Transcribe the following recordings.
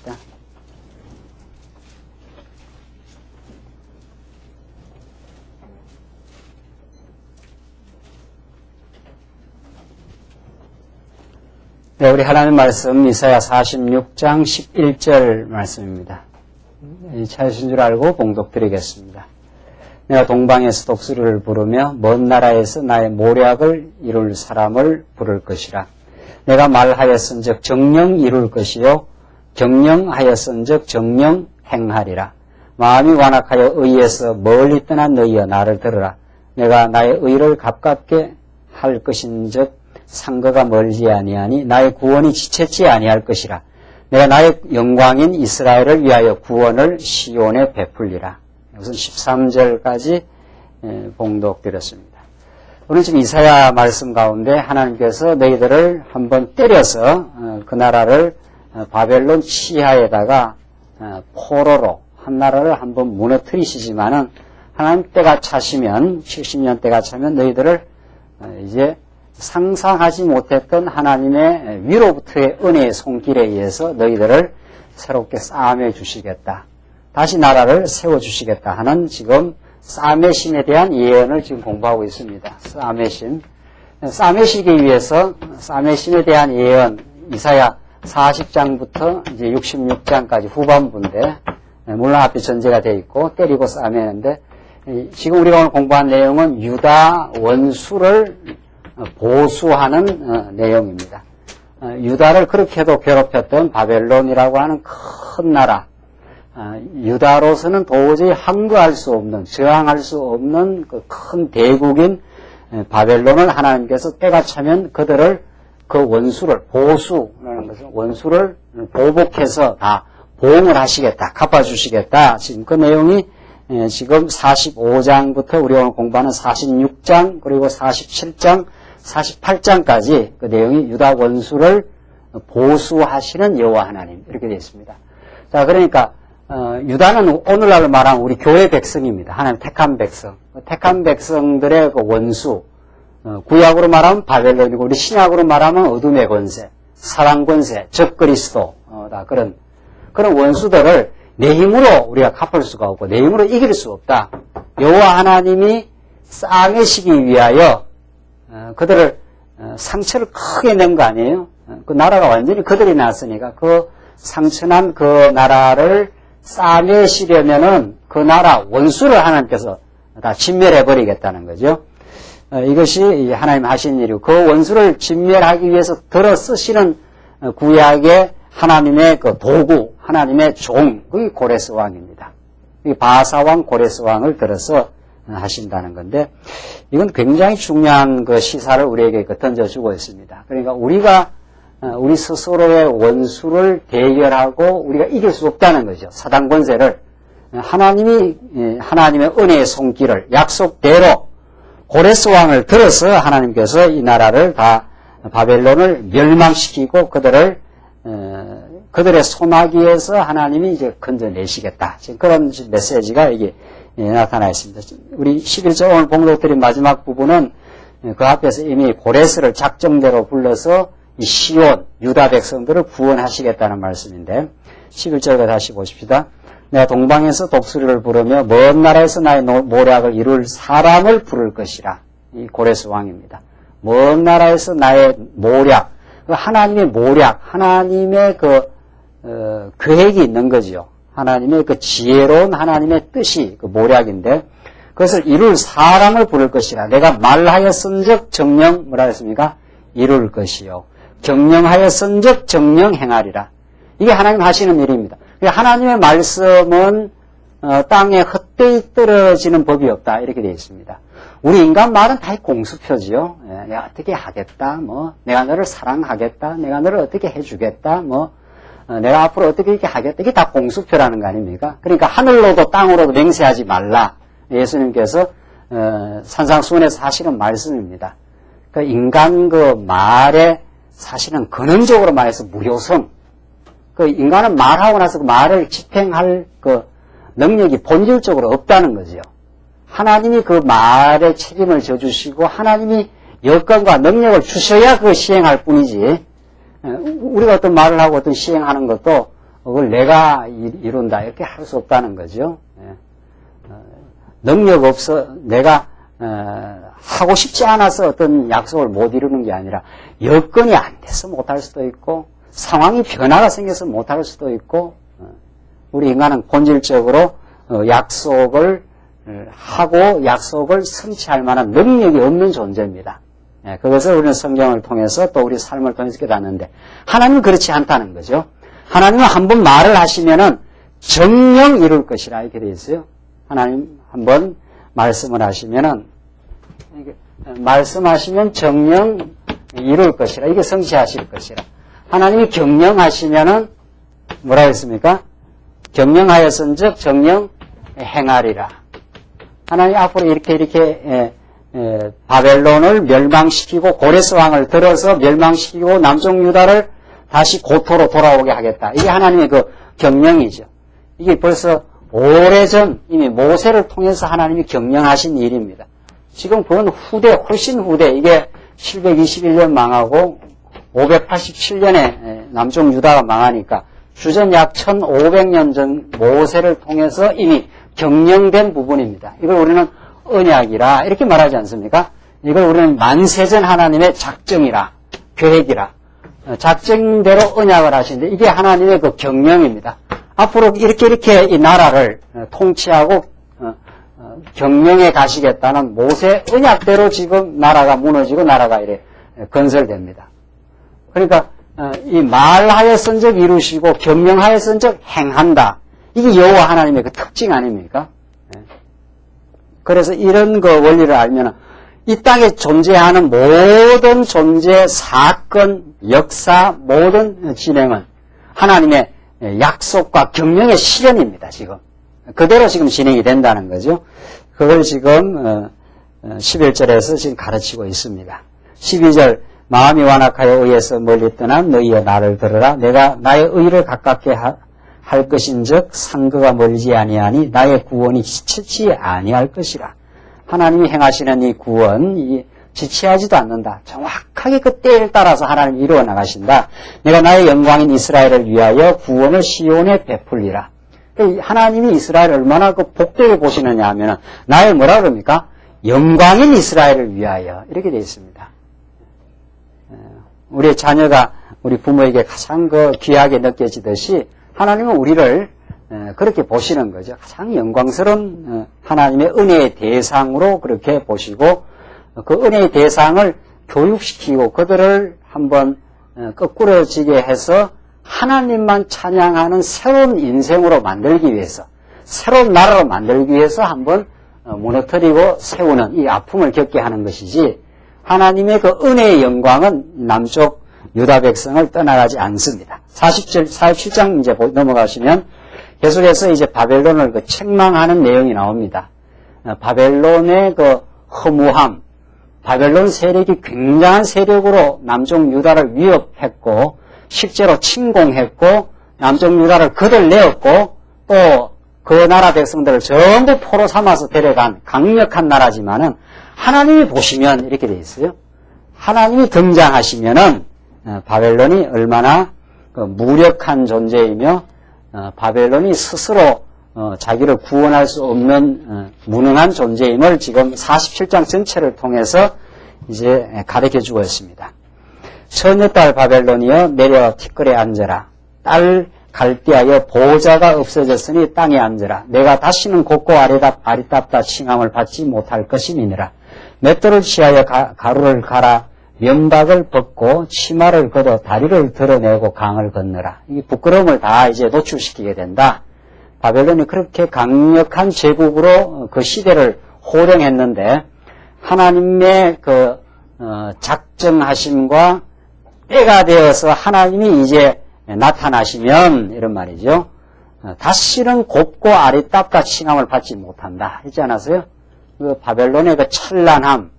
하겠습니다. 네, 우리 하나님 말씀 이사야 46장 11절 말씀입니다. 찾으신 줄 알고 봉독드리겠습니다. 내가 동방에서 독수리를 부르며 먼 나라에서 나의 모략을 이룰 사람을 부를 것이라. 내가 말하였은즉 정령 이룰 것이요 경영하였은즉 정령 행하리라. 마음이 완악하여 의에서 멀리 떠난 너희여 나를 들으라. 내가 나의 의를 가깝게 할 것인즉 상거가 멀지 아니하니 나의 구원이 지체치 아니할 것이라. 내가 나의 영광인 이스라엘을 위하여 구원을 시온에 베풀리라. 이것은 13절까지 봉독드렸습니다. 오늘 지금 이사야 말씀 가운데 하나님께서 너희들을 한번 때려서 그 나라를 바벨론 치하에다가 포로로 한 나라를 한번 무너뜨리시지만은 하나님 때가 차시면 70년 때가 차면 너희들을 이제 상상하지 못했던 하나님의 위로부터의 은혜의 손길에 의해서 너희들을 새롭게 쌓아내 주시겠다. 다시 나라를 세워주시겠다 하는 지금 쌈의 신에 대한 예언을 지금 공부하고 있습니다. 쌈의 신. 쌈의 시기 위해서 쌈의 신에 대한 예언, 이사야 40장부터 이제 66장까지 후반부인데, 물론 앞에 전제가 되어 있고, 때리고 싸매는데, 지금 우리가 오늘 공부한 내용은 유다 원수를 보수하는 내용입니다. 유다를 그렇게도 괴롭혔던 바벨론이라고 하는 큰 나라, 유다로서는 도저히 항거할 수 없는, 저항할 수 없는 그 큰 대국인 바벨론을 하나님께서 때가 차면 그들을 그 원수를 보수라는 것은 원수를 보복해서 다 보응을 하시겠다, 갚아주시겠다. 지금 그 내용이 지금 45장부터 우리 오늘 공부하는 46장 그리고 47장 48장까지 그 내용이 유다 원수를 보수하시는 여호와 하나님 이렇게 되어 있습니다. 자, 그러니까 유다는 오늘날 말하는 우리 교회 백성입니다. 하나님 택한 백성. 택한 백성들의 그 원수, 구약으로 말하면 바벨론이고 우리 신약으로 말하면 어둠의 권세, 사단 권세, 적그리스도, 다 그런 원수들을 내 힘으로 우리가 갚을 수가 없고 내 힘으로 이길 수 없다. 여호와 하나님이 싸매시기 위하여 그들을 상처를 크게 낸 거 아니에요? 그 나라가 완전히 그들이 났으니까 그 상처난 그 나라를 싸매시려면은 그 나라 원수를 하나님께서 다 진멸해버리겠다는 거죠. 이것이 하나님 하신 일이고 그 원수를 진멸하기 위해서 들어 쓰시는 구약의 하나님의 그 도구, 하나님의 종, 그게 고레스 왕입니다. 바사왕 고레스 왕을 들어서 하신다는 건데, 이건 굉장히 중요한 그 시사를 우리에게 던져주고 있습니다. 그러니까 우리가 우리 스스로의 원수를 대결하고 우리가 이길 수 없다는 거죠. 사단 권세를 하나님이 하나님의 은혜의 손길을 약속대로 고레스 왕을 들어서 하나님께서 이 나라를 다 바벨론을 멸망시키고 그들의 소나기에서 하나님이 이제 건져내시겠다. 지금 그런 메시지가 이게 나타나 있습니다. 우리 11절 오늘 봉독드린 마지막 부분은 그 앞에서 이미 고레스를 작정대로 불러서 이 시온, 유다 백성들을 구원하시겠다는 말씀인데 11절과 다시 보십시다. 내가 동방에서 독수리를 부르며 먼 나라에서 나의 모략을 이룰 사람을 부를 것이라. 이 고레스 왕입니다. 먼 나라에서 나의 모략, 하나님의 모략, 하나님의 계획이 있는 거죠. 하나님의 그 지혜로운 하나님의 뜻이 그 모략인데 그것을 이룰 사람을 부를 것이라. 내가 말하였은즉 정령 뭐라 했습니까? 이룰 것이요. 경영하였은즉 정령 행하리라. 이게 하나님 하시는 일입니다. 하나님의 말씀은 땅에 헛되이 떨어지는 법이 없다. 이렇게 되어 있습니다. 우리 인간 말은 다 공수표지요. 내가 어떻게 하겠다. 내가 너를 사랑하겠다. 내가 너를 어떻게 해주겠다. 내가 앞으로 어떻게 이렇게 하겠다. 이게 다 공수표라는 거 아닙니까? 그러니까 하늘로도 땅으로도 맹세하지 말라. 예수님께서 산상수훈에서 하시는 말씀입니다. 그 인간 그 말에 사실은 근원적으로 말해서 무효성. 그 인간은 말하고 나서 그 말을 집행할 그 능력이 본질적으로 없다는 거죠. 하나님이 그 말에 책임을 져주시고 하나님이 여건과 능력을 주셔야 그걸 시행할 뿐이지 우리가 어떤 말을 하고 어떤 시행하는 것도 그걸 내가 이룬다 이렇게 할 수 없다는 거죠. 능력 없어 내가 하고 싶지 않아서 어떤 약속을 못 이루는 게 아니라 여건이 안 돼서 못할 수도 있고 상황이 변화가 생겨서 못할 수도 있고 우리 인간은 본질적으로 약속을 하고 약속을 성취할 만한 능력이 없는 존재입니다. 그것을 우리는 성경을 통해서 또 우리 삶을 통해서 깨닫는데 하나님은 그렇지 않다는 거죠. 하나님은 한번 말을 하시면은 정령 이룰 것이라 이렇게 되어 있어요. 하나님 한번 말씀을 하시면은 말씀하시면 정령 이룰 것이라 이게 성취하실 것이라. 하나님이 경영하시면은 뭐라 했습니까? 경영하였은즉 정령 행하리라. 하나님 앞으로 이렇게 바벨론을 멸망시키고 고레스 왕을 들어서 멸망시키고 남쪽 유다를 다시 고토로 돌아오게 하겠다. 이게 하나님의 그 경영이죠. 이게 벌써 오래전 이미 모세를 통해서 하나님이 경영하신 일입니다. 지금 그건 훨씬 후대, 이게 721년 망하고 587년에 남쪽 유다가 망하니까 주전 약 1500년 전 모세를 통해서 이미 경영된 부분입니다. 이걸 우리는 언약이라 이렇게 말하지 않습니까? 이걸 우리는 만세전 하나님의 작정이라, 계획이라, 작정대로 언약을 하시는데 이게 하나님의 그 경영입니다. 앞으로 이렇게 이 나라를 통치하고 경영해 가시겠다는 모세 언약대로 지금 나라가 무너지고 나라가 이래 건설됩니다. 그러니까 이 말하였은즉 이루시고 경영하였은즉 행한다. 이게 여호와 하나님의 그 특징 아닙니까? 그래서 이런 그 원리를 알면 이 땅에 존재하는 모든 존재, 사건, 역사, 모든 진행은 하나님의 약속과 경영의 실현입니다. 지금 그대로 지금 진행이 된다는 거죠. 그걸 지금 11절에서 지금 가르치고 있습니다. 12절 마음이 완악하여 의에서 멀리 떠난 너희여 나를 들으라. 내가 나의 의를 가깝게 할 것인즉 상거가 멀지 아니하니 나의 구원이 지치지 아니할 것이라. 하나님이 행하시는 이 구원 지체하지도 않는다. 정확하게 그 때를 따라서 하나님이 이루어 나가신다. 내가 나의 영광인 이스라엘을 위하여 구원을 시온에 베풀리라. 하나님이 이스라엘을 얼마나 그 복되게 보시느냐 하면 나의 뭐라 그럽니까? 영광인 이스라엘을 위하여 이렇게 되어 있습니다. 우리의 자녀가 우리 부모에게 가장 그 귀하게 느껴지듯이 하나님은 우리를 그렇게 보시는 거죠. 가장 영광스러운 하나님의 은혜의 대상으로 그렇게 보시고 그 은혜의 대상을 교육시키고 그들을 한번 거꾸러지게 해서 하나님만 찬양하는 새로운 인생으로 만들기 위해서 새로운 나라로 만들기 위해서 한번 무너뜨리고 세우는 이 아픔을 겪게 하는 것이지 하나님의 그 은혜의 영광은 남쪽 유다 백성을 떠나가지 않습니다. 47장 이제 넘어가시면 계속해서 이제 바벨론을 그 책망하는 내용이 나옵니다. 바벨론의 그 허무함, 바벨론 세력이 굉장한 세력으로 남쪽 유다를 위협했고 실제로 침공했고 남쪽 유다를 거들내었고 또 그 나라 백성들을 전부 포로 삼아서 데려간 강력한 나라지만은 하나님이 보시면 이렇게 돼 있어요. 하나님이 등장하시면은 바벨론이 얼마나 무력한 존재이며 바벨론이 스스로 자기를 구원할 수 없는 무능한 존재임을 지금 47장 전체를 통해서 이제 가르쳐주고 있습니다. 처녀딸 바벨론이여 내려 티끌에 앉아라. 딸 갈대하여 보호자가 없어졌으니 땅에 앉아라. 내가 다시는 곡고 아리답다 칭함을 받지 못할 것임이니라. 맷돌을 취하여 가루를 갈아 면박을 벗고 치마를 걷어 다리를 드러내고 강을 건너라. 이 부끄러움을 다 이제 노출시키게 된다. 바벨론이 그렇게 강력한 제국으로 그 시대를 호령했는데 하나님의 그 작정하심과 때가 되어서 하나님이 이제 나타나시면 이런 말이죠. 다시는 곱고 아리답다 칭함을 받지 못한다. 했지 않았어요? 그 바벨론의 그 찬란함,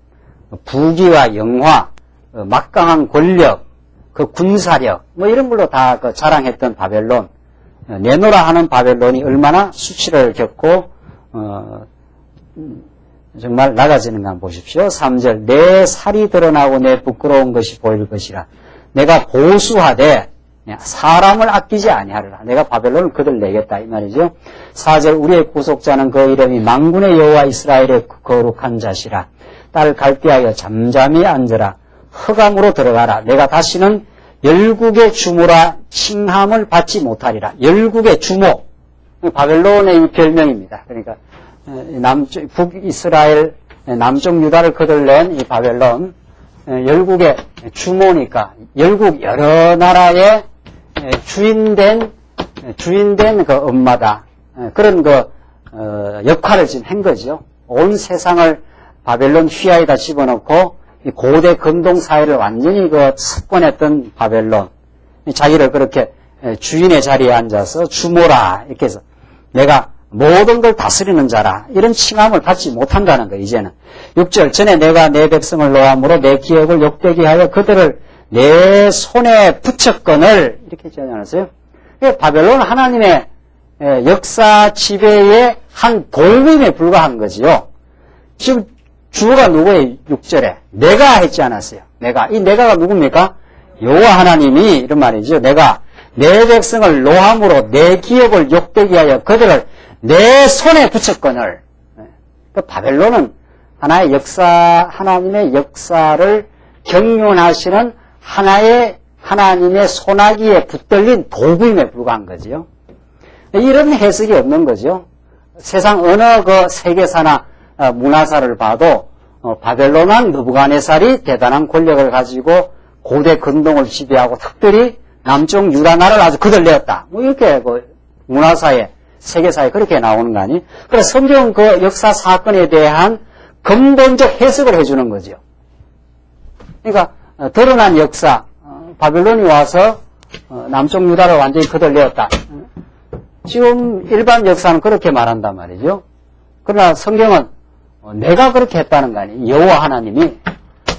부귀와 영화, 막강한 권력, 그 군사력, 뭐 이런 걸로 다 그 자랑했던 바벨론, 내노라 하는 바벨론이 얼마나 수치를 겪고 정말 낮아지는가 한번 보십시오. 3절 내 살이 드러나고 내 부끄러운 것이 보일 것이라. 내가 보수하되 사람을 아끼지 아니하리라. 내가 바벨론을 그들 내겠다 이 말이죠. 4절 우리의 구속자는 그 이름이 만군의 여호와 이스라엘의 거룩한 자시라. 딸 갈대하여 잠잠히 앉으라. 흑암으로 들어가라. 내가 다시는 열국의 주모라 칭함을 받지 못하리라. 열국의 주모. 바벨론의 이 별명입니다. 그러니까 북이스라엘 남쪽 유다를 거들낸 이 바벨론 열국의 주모니까 열국 여러 나라의 주인된 그 엄마다. 그런 역할을 지금 한 거죠. 온 세상을 바벨론 휘하에다 집어넣고 이 고대 근동 사회를 완전히 습권했던 바벨론. 자기를 그렇게 주인의 자리에 앉아서 주모라 이렇게 해서 내가 모든 걸 다스리는 자라 이런 칭함을 받지 못한다는 거예요. 이제는 6절 전에 내가 내 백성을 노함으로 내 기업을 욕되게 하여 그들을 내 손에 붙였거늘 이렇게 하지 않았어요? 바벨론 하나님의 역사 지배의 한 도구임에 불과한 거지요. 지금 주어가 누구예요? 6절에 내가 했지 않았어요. 이 내가가 누굽니까? 여호와 하나님이 이런 말이죠. 내가 내 백성을 노함으로 내 기업을 욕되게 하여 그들을 내 손에 붙였거늘. 바벨론은 하나의 하나님의 역사를 경륜하시는 하나의 하나님의 손아귀에 붙들린 도구임에 불과한 거지요. 이런 해석이 없는 거죠. 세상 어느 세계사나 문화사를 봐도 바벨론한 느부갓네살이 대단한 권력을 가지고 고대 근동을 지배하고 특별히 남쪽 유다 나라를 아주 거들내었다. 이렇게 문화사에 세계사에 그렇게 나오는 거 아니에요? 그래서 성경은 그 역사 사건에 대한 근본적 해석을 해주는 거죠. 그러니까 드러난 역사, 바벨론이 와서 남쪽 유다를 완전히 거들내었다. 지금 일반 역사는 그렇게 말한단 말이죠. 그러나 성경은 내가 그렇게 했다는 거 아니에요. 여호와 하나님이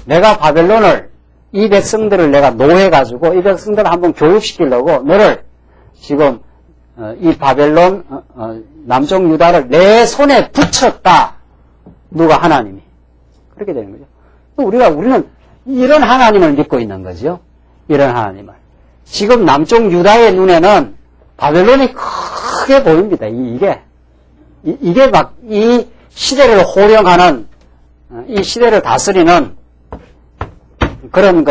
내가 바벨론을 이 백성들을 내가 노해가지고 이 백성들을 한번 교육시키려고 너를 지금 이 바벨론 남쪽 유다를 내 손에 붙였다. 누가? 하나님이. 그렇게 되는 거죠. 우리는 이런 하나님을 믿고 있는 거죠. 이런 하나님을. 지금 남쪽 유다의 눈에는 바벨론이 크게 보입니다. 이게 막 이 시대를 호령하는 이 시대를 다스리는 그런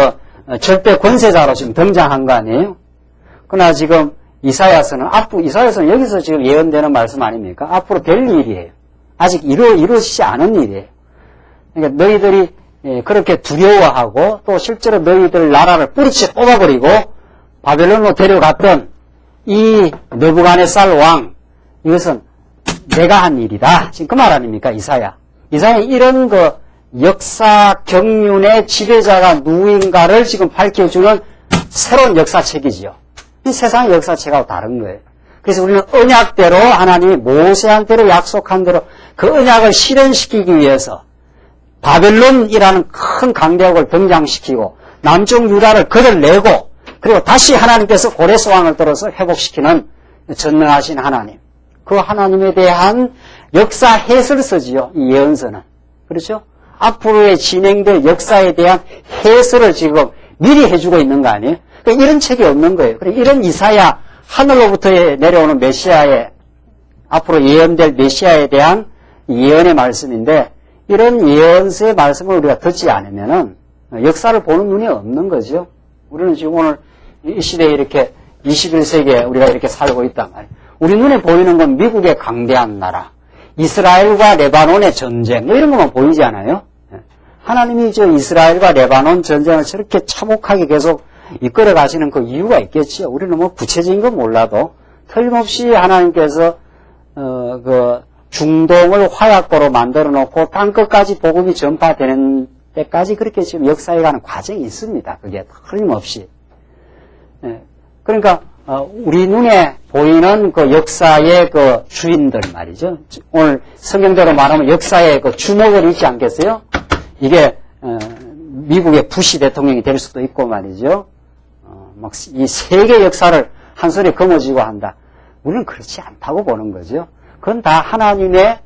절대 권세자로 지금 등장한 거 아니에요? 그러나 지금 이사야서는 여기서 지금 예언되는 말씀 아닙니까? 앞으로 될 일이에요. 아직 이루어지지 않은 일이에요. 그러니까 너희들이 그렇게 두려워하고 또 실제로 너희들 나라를 뿌리째 뽑아버리고 바벨론으로 데려갔던 이 느부갓네살 왕, 이것은 내가 한 일이다. 지금 그 말 아닙니까? 이사야 이런 역사 경륜의 지배자가 누구인가를 지금 밝혀주는 새로운 역사책이지요. 이 세상의 역사책하고 다른 거예요. 그래서 우리는 언약대로 하나님이 모세한테로 약속한 대로 그 언약을 실현시키기 위해서 바벨론이라는 큰 강대국을 등장시키고 남쪽 유다를 거들내고 그리고 다시 하나님께서 고레스 왕을 들어서 회복시키는 전능하신 하나님. 그 하나님에 대한 역사 해설서지요. 이 예언서는. 그렇죠? 앞으로의 진행될 역사에 대한 해설을 지금 미리 해주고 있는 거 아니에요? 그러니까 이런 책이 없는 거예요. 그러니까 이런 이사야, 하늘로부터 내려오는 메시아의, 앞으로 예언될 메시아에 대한 예언의 말씀인데, 이런 예언서의 말씀을 우리가 듣지 않으면은 역사를 보는 눈이 없는 거죠. 우리는 지금 오늘 이 시대에 이렇게 21세기에 우리가 이렇게 살고 있단 말이에요. 우리 눈에 보이는 건 미국의 강대한 나라, 이스라엘과 레바논의 전쟁, 이런 것만 보이지 않아요? 하나님이 이스라엘과 레바논 전쟁을 저렇게 참혹하게 계속 이끌어 가시는 그 이유가 있겠지요. 우리는 구체적인 건 몰라도 틀림없이 하나님께서 중동을 화약고로 만들어 놓고 땅끝까지 복음이 전파되는 때까지 그렇게 지금 역사에 가는 과정이 있습니다. 그게 틀림없이. 그러니까 우리 눈에 보이는 그 역사의 그 주인들 말이죠. 오늘 성경대로 말하면 역사의 그 주목을 잊지 않겠어요? 이게 미국의 부시 대통령이 될 수도 있고 말이죠. 막 이 세계 역사를 한 손에 거머쥐고 한다. 우리는 그렇지 않다고 보는 거죠. 그건 다 하나님의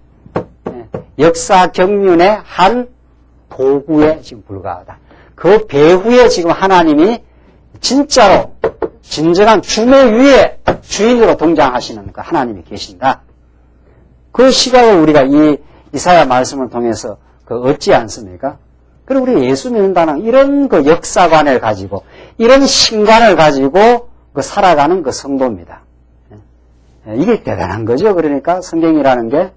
역사 경륜의 한 도구에 지금 불과하다. 그 배후에 지금 하나님이 진짜로 진정한 주모 위에 주인으로 등장하시는 그 하나님이 계신다. 그 시각을 우리가 이 이사야 말씀을 통해서 얻지 않습니까? 그리고 우리 예수 믿는다는 이런 그 역사관을 가지고 이런 신관을 가지고 살아가는 그 성도입니다. 이게 대단한 거죠. 그러니까 성경이라는 게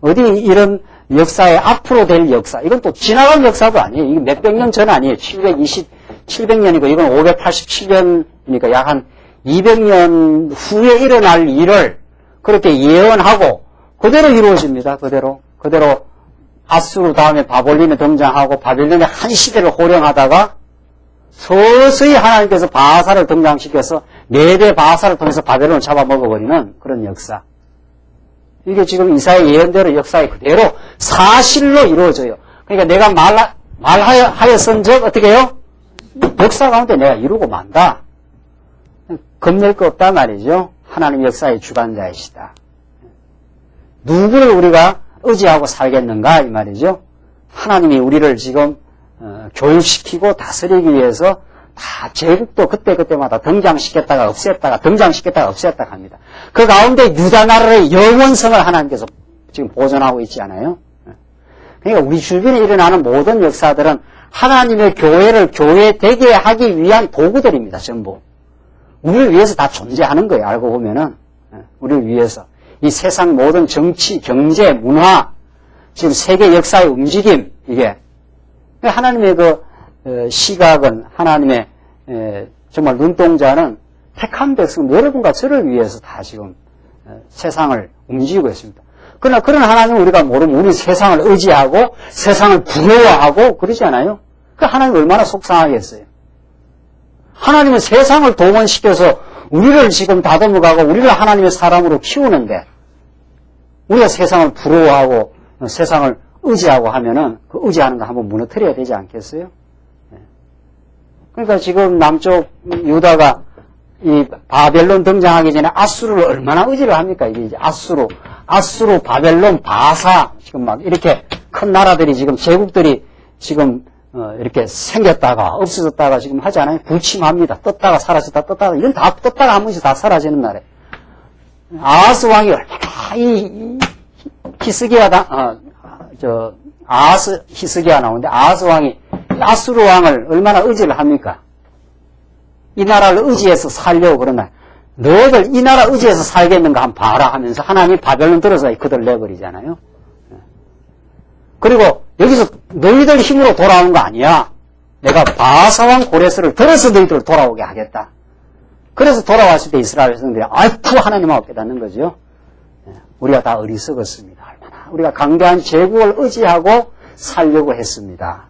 어디 이런 역사의 앞으로 될 역사, 이건 또 지나간 역사도 아니에요. 이게 몇백 년 전 아니에요. 700년이고 이건 587년이니까 약 한 200년 후에 일어날 일을 그렇게 예언하고 그대로 이루어집니다. 그대로 아수르 다음에 바벨론이 등장하고 바벨론의 한 시대를 호령하다가 서서히 하나님께서 바사를 등장시켜서 4대 바사를 통해서 바벨론을 잡아먹어버리는 그런 역사. 이게 지금 이사야 예언대로 역사에 그대로 사실로 이루어져요. 그러니까 내가 말하였은즉 어떻게 해요? 역사 가운데 내가 이루고 만다. 겁낼 거 없단 말이죠. 하나님 역사의 주관자이시다. 누구를 우리가 의지하고 살겠는가 이 말이죠. 하나님이 우리를 지금 교육시키고 다스리기 위해서 다 제국도 그때마다 등장시켰다가 없앴다가 등장시켰다가 없앴다가 합니다. 그 가운데 유다 나라의 영원성을 하나님께서 지금 보존하고 있지 않아요? 그러니까 우리 주변에 일어나는 모든 역사들은 하나님의 교회를 교회되게 하기 위한 도구들입니다. 전부. 우리를 위해서 다 존재하는 거예요. 알고 보면은. 우리를 위해서. 이 세상 모든 정치, 경제, 문화, 지금 세계 역사의 움직임, 이게. 하나님의 시각은, 하나님의 정말 눈동자는 택한 백성, 여러분과 저를 위해서 다 지금 세상을 움직이고 있습니다. 그러나 그런 하나님을 우리가 모르면 우리 세상을 의지하고 세상을 부러워하고 그러지 않아요? 그 하나님 얼마나 속상하겠어요? 하나님은 세상을 동원시켜서 우리를 지금 다듬어가고 우리를 하나님의 사람으로 키우는데 우리가 세상을 부러워하고 세상을 의지하고 하면은 그 의지하는 거 한번 무너뜨려야 되지 않겠어요? 그러니까 지금 남쪽 유다가 이 바벨론 등장하기 전에 아수르를 얼마나 의지를 합니까? 이게 이제 아수르, 바벨론, 바사 지금 막 이렇게 큰 나라들이 지금 제국들이 지금 이렇게 생겼다가 없어졌다가 지금 하지 않아요? 불침합니다. 떴다가 사라졌다 떴다가 이건 다 떴다가 한 번씩 다 사라지는 나라예요. 아하스 왕이 얼마나 이 히스기야다 히스기야 나오는데 아하스 왕이 아수르 왕을 얼마나 의지를 합니까? 이 나라를 의지해서 살려고 그러나 너희들 이 나라 의지해서 살겠는가 한번 봐라 하면서 하나님이 바벨론 들어서 그들 내버리잖아요. 그리고 여기서 너희들 힘으로 돌아오는 거 아니야. 내가 바사왕 고레스를 들어서 너희들을 돌아오게 하겠다. 그래서 돌아왔을 때 이스라엘 백성들이 아이쿠 하나님하고 깨닫는 거죠. 우리가 다 어리석었습니다. 얼마나 우리가 강대한 제국을 의지하고 살려고 했습니다.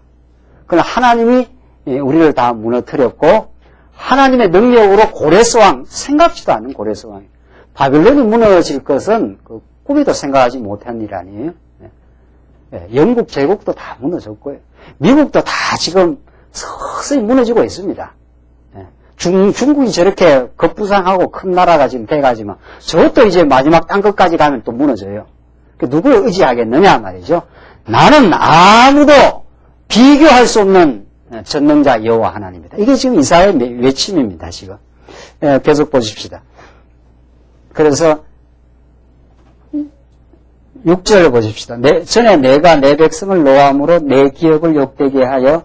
그러나 하나님이 우리를 다 무너뜨렸고 하나님의 능력으로 고레스왕, 생각지도 않는 고레스왕이 바벨론이 무너질 것은 꿈에도 생각하지 못한 일 아니에요. 영국 제국도 다 무너졌고요. 미국도 다 지금 서서히 무너지고 있습니다. 중국이 저렇게 급부상하고 큰 나라가 지금 돼가지만 저것도 이제 마지막 땅끝까지 가면 또 무너져요. 누구를 의지하겠느냐 말이죠. 나는 아무도 비교할 수 없는 전능자 여호와 하나님이다. 이게 지금 이사야의 외침입니다. 지금 계속 보십시다. 그래서 6절을 보십시다. 전에 내가 내 백성을 노함으로 내 기업을 욕되게 하여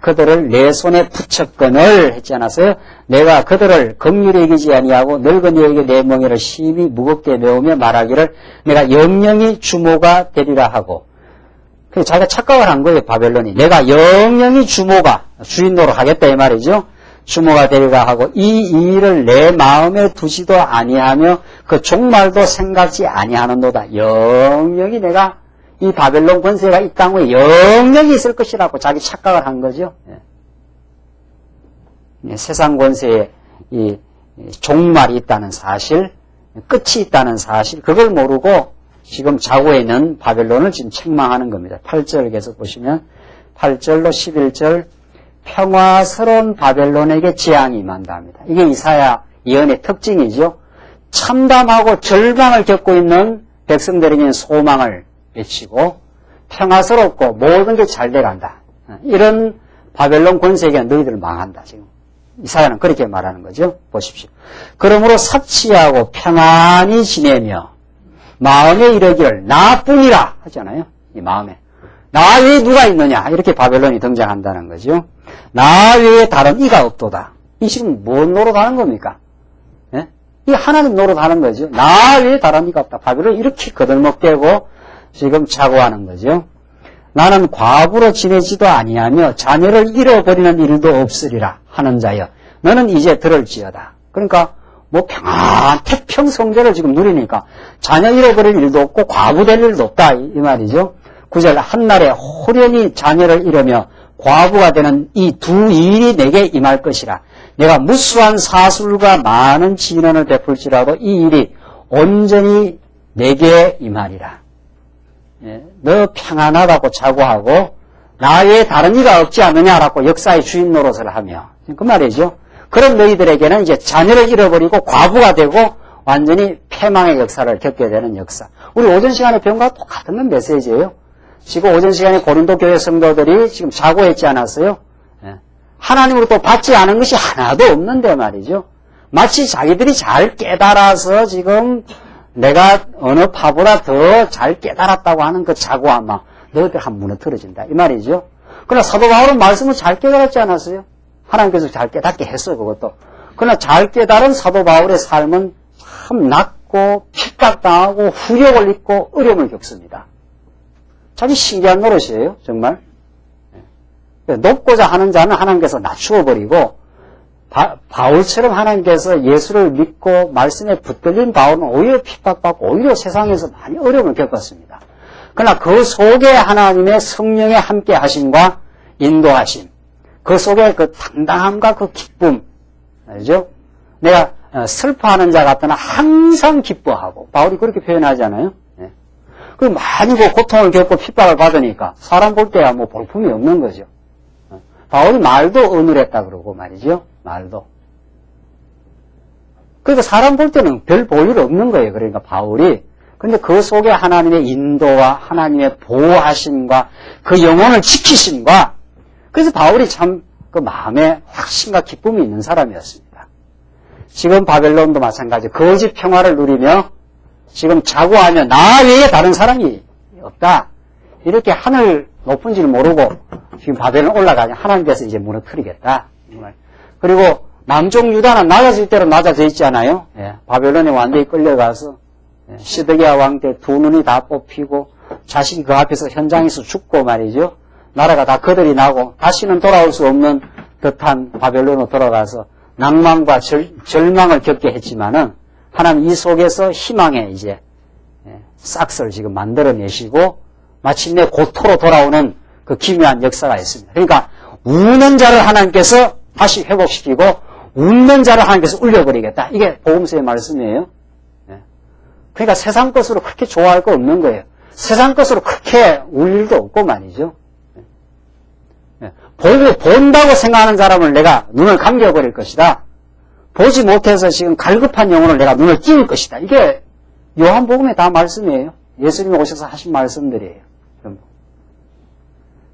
그들을 내 손에 붙였거늘 했지 않았어요? 내가 그들을 긍휼히 여기지 아니하고 늙은이에게 내 멍에를 심히 무겁게 메우며 말하기를 내가 영영이 주모가 되리라 하고 그래서 자기가 착각을 한 거예요. 바벨론이. 내가 영영이 주모가 주인 노릇하겠다 이 말이죠. 주모가 되리라 하고 이 일을 내 마음에 두지도 아니하며 그 종말도 생각지 아니하는도다. 영영이 내가 이 바벨론 권세가 이 땅 위에 영영이 있을 것이라고 자기 착각을 한 거죠. 세상 권세에 이 종말이 있다는 사실, 끝이 있다는 사실, 그걸 모르고 지금 자고 있는 바벨론을 지금 책망하는 겁니다. 8절 계속 보시면 8절로 11절 평화스러운 바벨론에게 재앙이 임한다 합니다. 이게 이사야 예언의 특징이죠. 참담하고 절망을 겪고 있는 백성들에게는 소망을 외치고 평화스럽고 모든 게 잘 돼간다. 이런 바벨론 권세에게 너희들 망한다. 지금 이사야는 그렇게 말하는 거죠. 보십시오. 그러므로 사치하고 평안히 지내며 마음에 이르기를 나뿐이라 하잖아요. 이 마음에. 나 외에 누가 있느냐 이렇게 바벨론이 등장한다는 거죠. 나 외에 다른 이가 없도다. 이 지금 뭔 노릇하는 겁니까? 예? 이 하나님 노릇하는 거죠. 나 외에 다른 이가 없다. 바벨론이 이렇게 거들먹대고 지금 자고하는 거죠. 나는 과부로 지내지도 아니하며 자녀를 잃어버리는 일도 없으리라 하는 자여 너는 이제 들을지어다. 그러니까 뭐 태평성대를 지금 누리니까 자녀 잃어버릴 일도 없고 과부 될 일도 없다 이 말이죠. 9절 한날에 호련히 자녀를 잃으며 과부가 되는 이 두 일이 내게 임할 것이라. 내가 무수한 사술과 많은 진언을 베풀지라도 이 일이 온전히 내게 임하리라. 예, 너 평안하다고 자고하고 나 외에 다른 이가 없지 않느냐라고 역사의 주인 노릇을 하며 그 말이죠. 그런 너희들에게는 이제 자녀를 잃어버리고 과부가 되고 완전히 패망의 역사를 겪게 되는 역사. 우리 오전 시간에 배운 거와 똑같은 메시지예요. 지금 오전 시간에 고린도 교회 성도들이 지금 자고했지 않았어요? 예. 하나님으로부터 받지 않은 것이 하나도 없는데 말이죠. 마치 자기들이 잘 깨달아서 지금 내가 어느 파보다 더 잘 깨달았다고 하는 그 자고함, 너희들 한 무너뜨려진다. 이 말이죠. 그러나 사도 바울은 말씀을 잘 깨달았지 않았어요? 하나님께서 잘 깨닫게 했어요, 그것도. 그러나 잘 깨달은 사도 바울의 삶은 참 낮고 핍박당하고 후력을 입고 어려움을 겪습니다. 참 신기한 노릇이에요, 정말. 높고자 하는 자는 하나님께서 낮추어버리고 바울처럼 하나님께서 예수를 믿고 말씀에 붙들린 바울은 오히려 핍박받고 오히려 세상에서 많이 어려움을 겪었습니다. 그러나 그 속에 하나님의 성령의 함께 하심과 인도하심, 그 속에 그 당당함과 그 기쁨, 알죠? 내가 슬퍼하는 자 같으나 항상 기뻐하고, 바울이 그렇게 표현하잖아요. 예. 그 많이 그 고통을 겪고 핍박을 받으니까 사람 볼 때야 뭐 볼품이 없는 거죠. 바울이 말도 어눌했다 그러고 말이죠. 말도. 그러니까 사람 볼 때는 별 볼 일 없는 거예요. 그러니까 바울이. 근데 그 속에 하나님의 인도와 하나님의 보호하심과 그 영혼을 지키심과 그래서 바울이 참 그 마음에 확신과 기쁨이 있는 사람이었습니다. 지금 바벨론도 마찬가지 거짓 평화를 누리며 지금 자고하며 나 외에 다른 사람이 없다. 이렇게 하늘 높은 줄 모르고 지금 바벨론 올라가냐 하나님께서 이제 무너뜨리겠다. 그리고 남쪽 유다는 낮아질 대로 낮아져 있잖아요. 예, 바벨론에 완전히 끌려가서 시드기야 왕 때 두 눈이 다 뽑히고 자식이 그 앞에서 현장에서 죽고 말이죠. 나라가 다 거들이 나고 다시는 돌아올 수 없는 듯한 바벨론으로 돌아가서 낭만과 절망을 겪게 했지만은 하나님 이 속에서 희망의 이제 싹스를 지금 만들어내시고 마침내 고토로 돌아오는 그 기묘한 역사가 있습니다. 그러니까 우는 자를 하나님께서 다시 회복시키고 웃는 자를 하나님께서 울려버리겠다. 이게 복음서의 말씀이에요. 그러니까 세상 것으로 그렇게 좋아할 거 없는 거예요. 세상 것으로 그렇게 울 일도 없고 말이죠. 보고 본다고 생각하는 사람을 내가 눈을 감겨버릴 것이다. 보지 못해서 지금 갈급한 영혼을 내가 눈을 띄울 것이다. 이게 요한복음에 다 말씀이에요. 예수님이 오셔서 하신 말씀들이에요.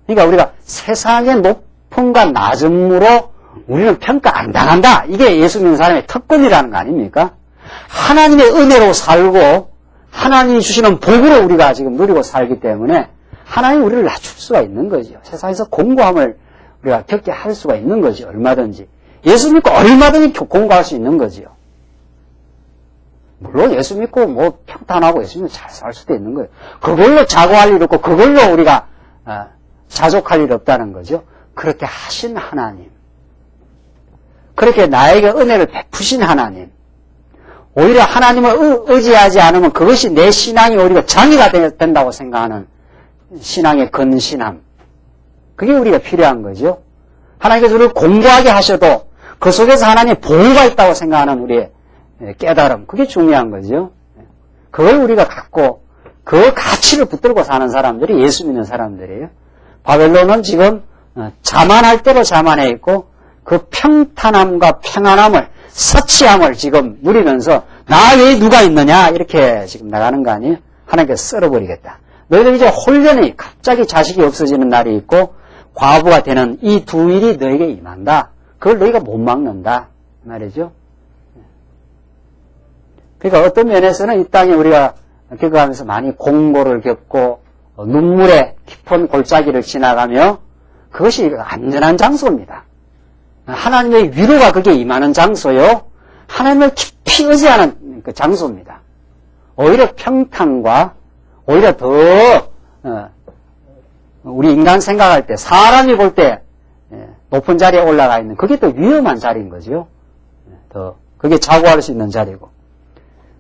그러니까 우리가 세상의 높음과 낮음으로 우리는 평가 안 당한다. 이게 예수 믿는 사람의 특권이라는 거 아닙니까? 하나님의 은혜로 살고 하나님이 주시는 복으로 우리가 지금 누리고 살기 때문에 하나님이 우리를 낮출 수가 있는 거죠. 세상에서 공고함을 우리가 겪게 할 수가 있는 거죠. 얼마든지. 예수 믿고 얼마든지 공고할 수 있는 거죠. 물론 예수 믿고 뭐 평탄하고 예수 믿고 잘 살 수도 있는 거예요. 그걸로 자고할 일 없고 그걸로 우리가 자족할 일 없다는 거죠. 그렇게 하신 하나님. 그렇게 나에게 은혜를 베푸신 하나님. 오히려 하나님을 의지하지 않으면 그것이 내 신앙이 오히려 장애가 된다고 생각하는 신앙의 근신함. 그게 우리가 필요한 거죠. 하나님께서 우리를 공부하게 하셔도 그 속에서 하나님의 보호가 있다고 생각하는 우리의 깨달음. 그게 중요한 거죠. 그걸 우리가 갖고 그 가치를 붙들고 사는 사람들이 예수 믿는 사람들이에요. 바벨론은 지금 자만할 대로 자만해 있고 그 평탄함과 평안함을 사치함을 지금 누리면서 나 외에 누가 있느냐 이렇게 지금 나가는 거 아니에요? 하나님께서 썰어버리겠다. 너희들 이제 홀연히 갑자기 자식이 없어지는 날이 있고 과부가 되는 이 두 일이 너에게 임한다. 그걸 너희가 못 막는다 말이죠. 그러니까 어떤 면에서는 이 땅에 우리가 겪어가면서 많이 공고를 겪고 눈물의 깊은 골짜기를 지나가며 그것이 안전한 장소입니다. 하나님의 위로가 거기에 임하는 장소요. 하나님을 깊이 의지하는 그 장소입니다. 오히려 평탄과 오히려 더 우리 인간 생각할 때 사람이 볼 때 높은 자리에 올라가 있는 그게 더 위험한 자리인 거죠. 더 그게 자고할 수 있는 자리고.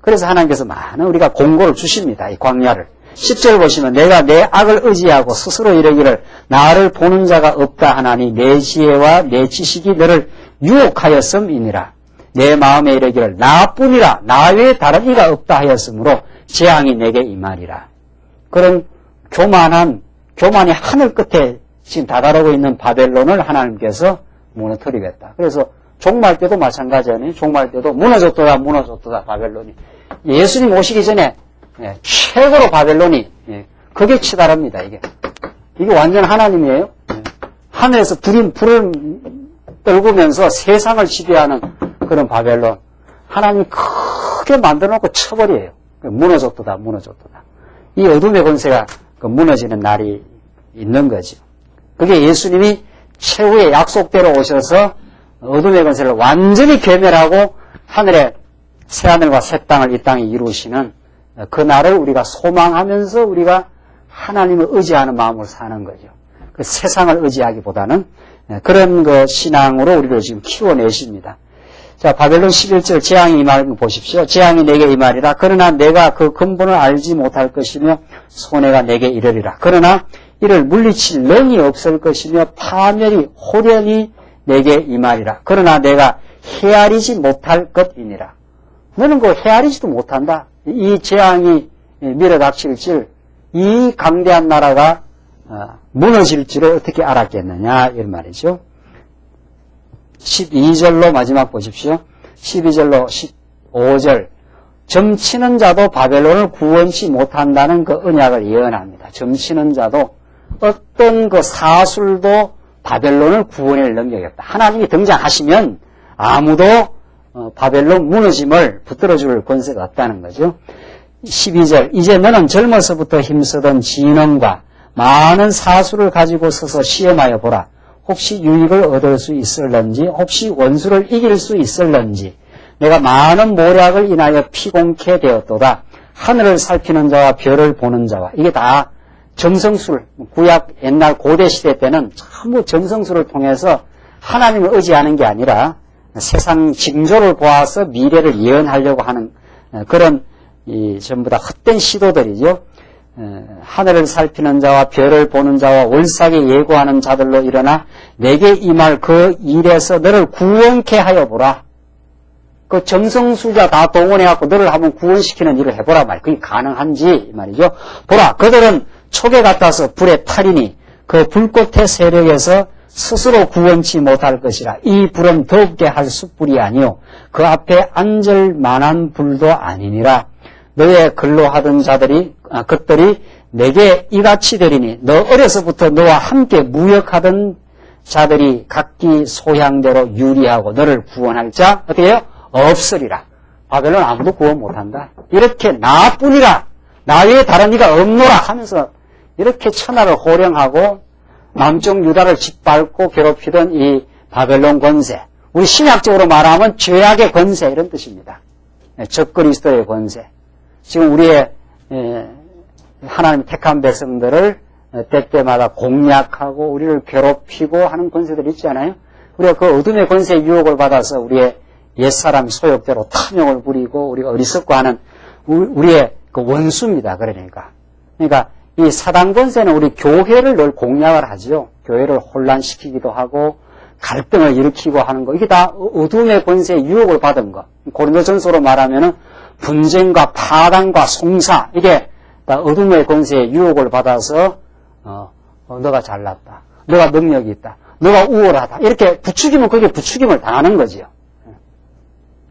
그래서 하나님께서 많은 우리가 공고를 주십니다. 이 광야를. 10절 보시면 내가 내 악을 의지하고 스스로 이르기를 나를 보는 자가 없다 하나니 내 지혜와 내 지식이 너를 유혹하였음이니라. 내 마음에 이르기를 나뿐이라 나 외에 다른 이가 없다 하였으므로 재앙이 내게 임하리라. 그런 교만이 하늘 끝에 지금 다다르고 있는 바벨론을 하나님께서 무너뜨리겠다. 그래서 종말 때도 마찬가지잖아요. 종말 때도 무너졌도다 바벨론이. 예수님 오시기 전에 최고로 바벨론이 그게 치달합니다. 이게 완전 하나님이에요. 하늘에서 불을 떨구면서 세상을 지배하는 그런 바벨론. 하나님이 크게 만들어놓고 쳐버려요. 무너졌도다. 이 어둠의 권세가 무너지는 날이 있는 거죠. 그게 예수님이 최후의 약속대로 오셔서 어둠의 권세를 완전히 괴멸하고 하늘에 새하늘과 새 땅을 이 땅에 이루시는 그 날을 우리가 소망하면서 우리가 하나님을 의지하는 마음으로 사는 거죠. 그 세상을 의지하기보다는 그런 그 신앙으로 우리를 지금 키워내십니다. 자, 바벨론 11절 재앙이 임하는 거 보십시오. 재앙이 내게 임하리라. 그러나 내가 그 근본을 알지 못할 것이며 손해가 내게 이르리라. 그러나 이를 물리칠 능이 없을 것이며 파멸이 호련히 내게 임하리라. 그러나 내가 헤아리지 못할 것이니라. 너는 그 헤아리지도 못한다. 이 재앙이 밀어닥칠 줄, 이 강대한 나라가 무너질 줄을 어떻게 알았겠느냐 이런 말이죠. 12절로 마지막 보십시오. 12절로 15절 점치는 자도 바벨론을 구원치 못한다는 그 언약을 예언합니다. 점치는 자도 어떤 그 사술도 바벨론을 구원할 능력이 없다. 하나님이 등장하시면 아무도 바벨론 무너짐을 붙들어줄 권세가 없다는 거죠. 12절 이제 너는 젊어서부터 힘쓰던 진언과 많은 사술을 가지고 서서 시험하여 보라. 혹시 유익을 얻을 수 있을런지 혹시 원수를 이길 수 있을런지 내가 많은 모략을 인하여 피곤케 되었도다. 하늘을 살피는 자와 별을 보는 자와 이게 다 점성술, 구약 옛날 고대 시대 때는 전부 점성술을 통해서 하나님을 의지하는 게 아니라 세상 징조를 보아서 미래를 예언하려고 하는 그런 전부 다 헛된 시도들이죠. 하늘을 살피는 자와 별을 보는 자와 월삭에 예고하는 자들로 일어나 내게 임할 그 일에서 너를 구원케 하여 보라. 그 점성술자 다 동원해갖고 너를 한번 구원시키는 일을 해보라 말이야. 그게 가능한지 말이죠. 보라, 그들은 촉에 같아서 불에 타리니 그 불꽃의 세력에서 스스로 구원치 못할 것이라. 이 불은 더웁게 할 숯불이 아니요 그 앞에 앉을 만한 불도 아니니라. 너의 근로하던 것들이 내게 이같이 되리니 너 어려서부터 너와 함께 무역하던 자들이 각기 소향대로 유리하고 너를 구원할 자 어떻게 해요? 없으리라. 바벨론 아무도 구원 못한다. 이렇게 나뿐이라 나 외에 다른 이가 없노라 하면서 이렇게 천하를 호령하고 남쪽 유다를 짓밟고 괴롭히던 이 바벨론 권세, 우리 신약적으로 말하면 죄악의 권세 이런 뜻입니다. 적그리스도의 권세. 지금 우리의 하나님 택한 백성들을 때때마다 공략하고 우리를 괴롭히고 하는 권세들이 있잖아요. 우리가 그 어둠의 권세의 유혹을 받아서 우리의 옛사람 소욕대로 탐욕을 부리고 우리가 어리석고 하는 우리의 그 원수입니다. 그러니까 이 사단 권세는 우리 교회를 늘 공략을 하죠. 교회를 혼란시키기도 하고 갈등을 일으키고 하는 거. 이게 다 어둠의 권세의 유혹을 받은 거. 고린도전서로 말하면은 분쟁과 파당과 송사 이게 다 어둠의 권세의 유혹을 받아서 너가 잘났다. 너가 능력이 있다. 너가 우월하다. 이렇게 부추기면 그게 부추김을 당하는 거지요.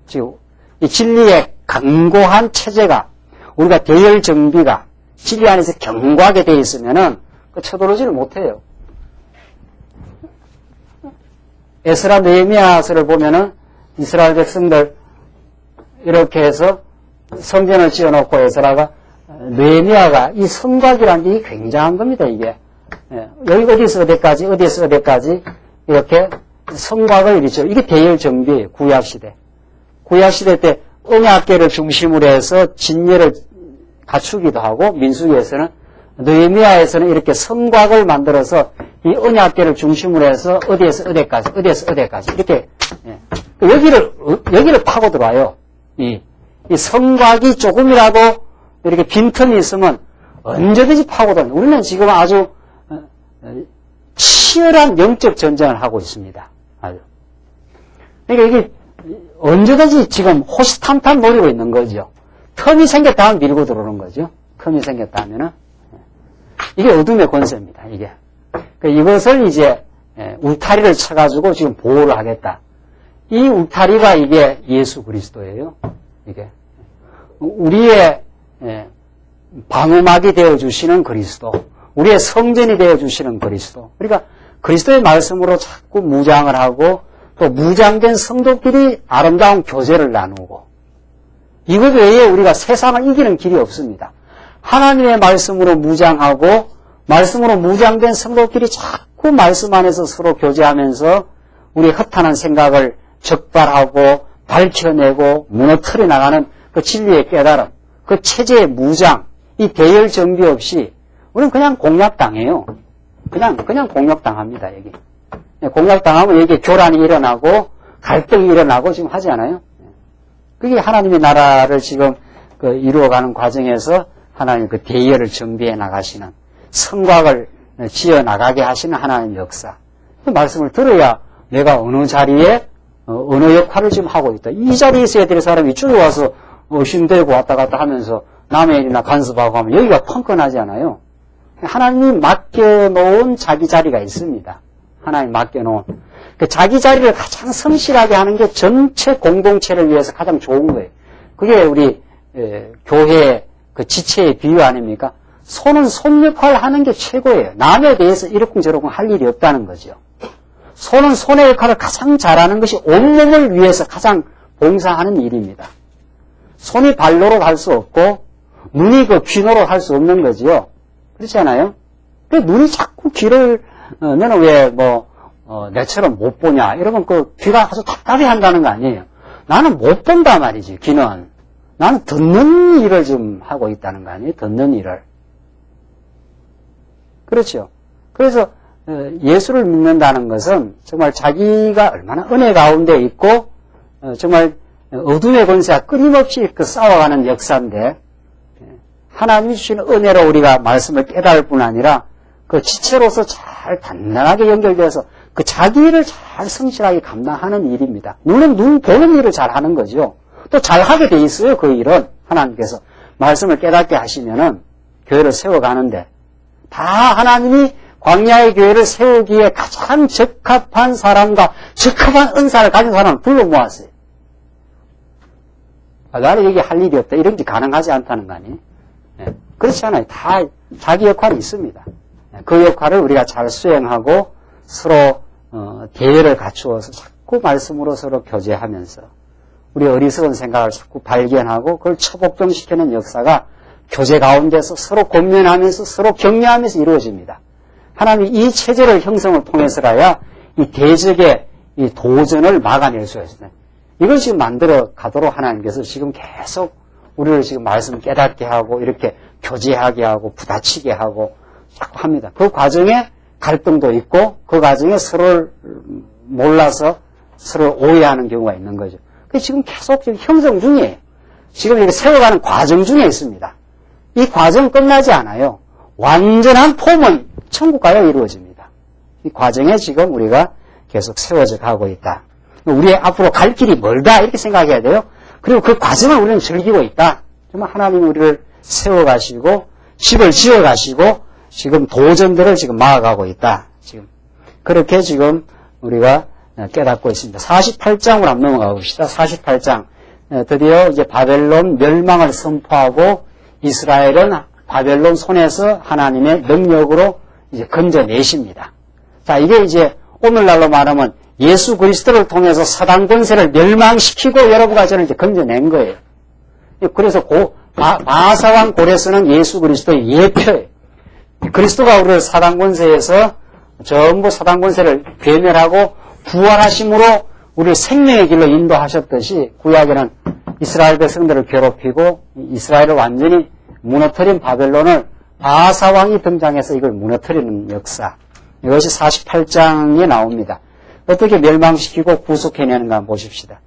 지금 이 진리의 강고한 체제가 우리가 대열 정비가 진리 안에서 견고하게 되어 있으면은 쳐들어오지를 못해요. 에스라 느헤미야서를 보면은 이스라엘 백성들 이렇게 해서 성전을 지어놓고 에스라가 느헤미야가 이 성곽이라는 게 굉장한 겁니다. 이게 여기 어디서 어디까지 어디에서 어디까지 이렇게 성곽을 이루죠. 이게 대열 정비예요. 구약시대. 구약시대 때 언약궤를 중심으로 해서 진례를 갖추기도 하고 민수기에서는 느헤미야에서는 이렇게 성곽을 만들어서 이 언약궤를 중심으로 해서 어디에서 어디까지 어디에서 어디까지 이렇게 여기를 파고 들어와요. 이 성곽이 조금이라도 이렇게 빈틈이 있으면 언제든지 파고 들어와요. 우리는 지금 아주 치열한 영적 전쟁을 하고 있습니다. 아주. 그러니까 이게 언제든지 지금 호시탐탐 노리고 있는 거죠. 틈이 생겼다 하면 밀고 들어오는 거죠. 틈이 생겼다 하면은. 이게 어둠의 권세입니다, 이게. 이것을 이제 울타리를 쳐가지고 지금 보호를 하겠다. 이 울타리가 이게 예수 그리스도예요. 이게. 우리의 방어막이 되어주시는 그리스도. 우리의 성전이 되어주시는 그리스도. 그러니까 그리스도의 말씀으로 자꾸 무장을 하고 또 무장된 성도끼리 아름다운 교제를 나누고 이것 외에 우리가 세상을 이기는 길이 없습니다. 하나님의 말씀으로 무장하고 말씀으로 무장된 성도끼리 자꾸 말씀 안에서 서로 교제하면서 우리의 허탄한 생각을 적발하고 밝혀내고 무너뜨려 나가는 그 진리의 깨달음, 그 체제의 무장, 이 대열 정비 없이 우리는 그냥 공략당해요. 그냥 공략당합니다, 여기. 공략당하면 여기 교란이 일어나고 갈등이 일어나고 지금 하지 않아요? 그게 하나님의 나라를 지금 이루어가는 과정에서 하나님 그 대열을 정비해 나가시는 성곽을 지어 나가게 하시는 하나님의 역사. 그 말씀을 들어야 내가 어느 자리에 어느 역할을 지금 하고 있다. 이 자리에 있어야 될 사람이 쭉 와서 의심되고 왔다 갔다 하면서 남의 일이나 간섭하고 하면 여기가 펑크나지 않아요. 하나님이 맡겨놓은 자기 자리가 있습니다. 하나님 맡겨놓은. 그 자기 자리를 가장 성실하게 하는 게 전체 공동체를 위해서 가장 좋은 거예요. 그게 우리 교회의 그 지체의 비유 아닙니까? 손은 손 역할을 하는 게 최고예요. 남에 대해서 이러쿵저러쿵 할 일이 없다는 거죠. 손은 손의 역할을 가장 잘하는 것이 온몸을 위해서 가장 봉사하는 일입니다. 손이 발로로 할 수 없고 눈이 그 귀노로 할 수 없는 거지요. 그렇지 않아요? 그 눈이 자꾸 귀를 너는 왜 내처럼 못 보냐 이러면 그 귀가 아주 답답해 한다는 거 아니에요. 나는 못 본단 말이지. 귀는 나는 듣는 일을 좀 하고 있다는 거 아니에요. 듣는 일을. 그렇죠. 그래서 예수를 믿는다는 것은 정말 자기가 얼마나 은혜 가운데 있고 정말 어둠의 권세와 끊임없이 싸워가는 역사인데 하나님이 주시는 은혜로 우리가 말씀을 깨달을 뿐 아니라 그 지체로서 잘 단단하게 연결돼서 그 자기 일을 잘 성실하게 감당하는 일입니다. 물론 눈 보는 일을 잘 하는 거죠. 또 잘하게 돼 있어요. 그 일은 하나님께서 말씀을 깨닫게 하시면은 교회를 세워가는데 다 하나님이 광야의 교회를 세우기에 가장 적합한 사람과 적합한 은사를 가진 사람을 불러 모았어요. 나는 여기 할 일이 없다. 이런 게 가능하지 않다는 거 아니에요? 그렇지 않아요. 다 자기 역할이 있습니다. 그 역할을 우리가 잘 수행하고 서로 대열을 갖추어서 자꾸 말씀으로 서로 교제하면서 우리 어리석은 생각을 자꾸 발견하고 그걸 처복종시키는 역사가 교제 가운데서 서로 권면하면서 서로 격려하면서 이루어집니다. 하나님이 이 체제를 형성을 통해서라야 이 대적의 이 도전을 막아낼 수가 있습니다. 이걸 지금 만들어 가도록 하나님께서 지금 계속 우리를 지금 말씀 깨닫게 하고 이렇게 교제하게 하고 부딪히게 하고 자꾸 합니다. 그 과정에 갈등도 있고 그 과정에 서로를 몰라서 서로 오해하는 경우가 있는 거죠. 그게 지금 계속 지금 형성 중이에요. 지금 이렇게 세워가는 과정 중에 있습니다. 이 과정은 끝나지 않아요. 완전한 폼은 천국 가야 이루어집니다. 이 과정에 지금 우리가 계속 세워져 가고 있다. 우리의 앞으로 갈 길이 멀다 이렇게 생각해야 돼요. 그리고 그 과정을 우리는 즐기고 있다. 정말 하나님이 우리를 세워가시고 집을 지어가시고 지금 도전들을 지금 막아가고 있다. 지금 그렇게 지금 우리가 깨닫고 있습니다. 48장으로 한번 넘어가 봅시다. 48장 드디어 이제 바벨론 멸망을 선포하고 이스라엘은 바벨론 손에서 하나님의 능력으로 이제 건져내십니다. 자, 이게 이제 오늘날로 말하면 예수 그리스도를 통해서 사단 권세를 멸망시키고 여러분과 저를 이제 건져낸 거예요. 그래서 바사왕 고레스는 예수 그리스도의 예표예요. 그리스도가 우리를 사단 권세에서 전부 사단 권세를 괴멸하고 부활하심으로 우리를 생명의 길로 인도하셨듯이 구약에는 이스라엘 백성들을 괴롭히고 이스라엘을 완전히 무너뜨린 바벨론을 바사왕이 등장해서 이걸 무너뜨리는 역사. 이것이 48장에 나옵니다. 어떻게 멸망시키고 구속해내는가 한번 보십시다.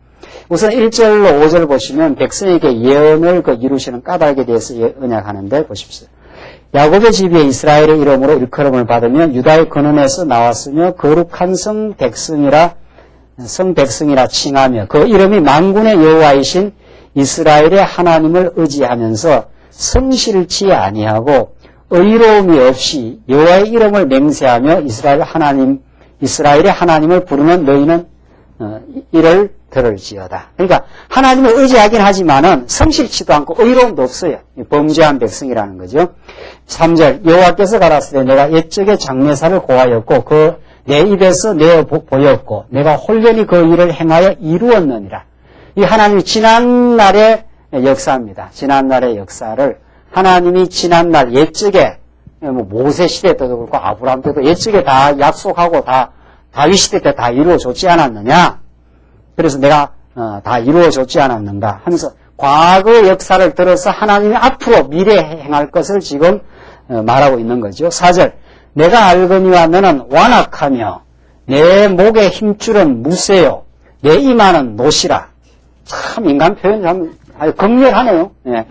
우선 1절로 5절 보시면 백성에게 예언을 이루시는 까닭에 대해서 언약하는데 보십시오. 야곱의 집에 이스라엘의 이름으로 일컬음을 받으며 유다의 근원에서 나왔으며 거룩한 성 백성이라 칭하며 그 이름이 만군의 여호와이신 이스라엘의 하나님을 의지하면서 성실치 아니하고 의로움이 없이 여호와의 이름을 맹세하며 이스라엘의 하나님을 부르는 너희는 이를 들을지어다. 그러니까 하나님을 의지하긴 하지만은 성실치도 않고 의로움도 없어요. 범죄한 백성이라는 거죠. 3절 여호와께서 가라사대 내가 옛적에 장례사를 고하였고 내 입에서 내어 보였고 내가 홀연히 그 일을 행하여 이루었느니라. 이 하나님이 지난날의 역사입니다. 지난날의 역사를 하나님이 지난날 옛적에 모세 시대 때도 그렇고 아브라함 때도 옛적에 다 약속하고 다 다윗 시대 때 다 이루어줬지 않았느냐. 그래서 내가 다 이루어줬지 않았는가 하면서 과거의 역사를 들어서 하나님이 앞으로 미래에 행할 것을 지금 말하고 있는 거죠. 4절 내가 알거니와 너는 완악하며 내 목의 힘줄은 무쇠요 내 이마는 노시라. 참 인간 표현이 참 아주 극렬하네요. 예.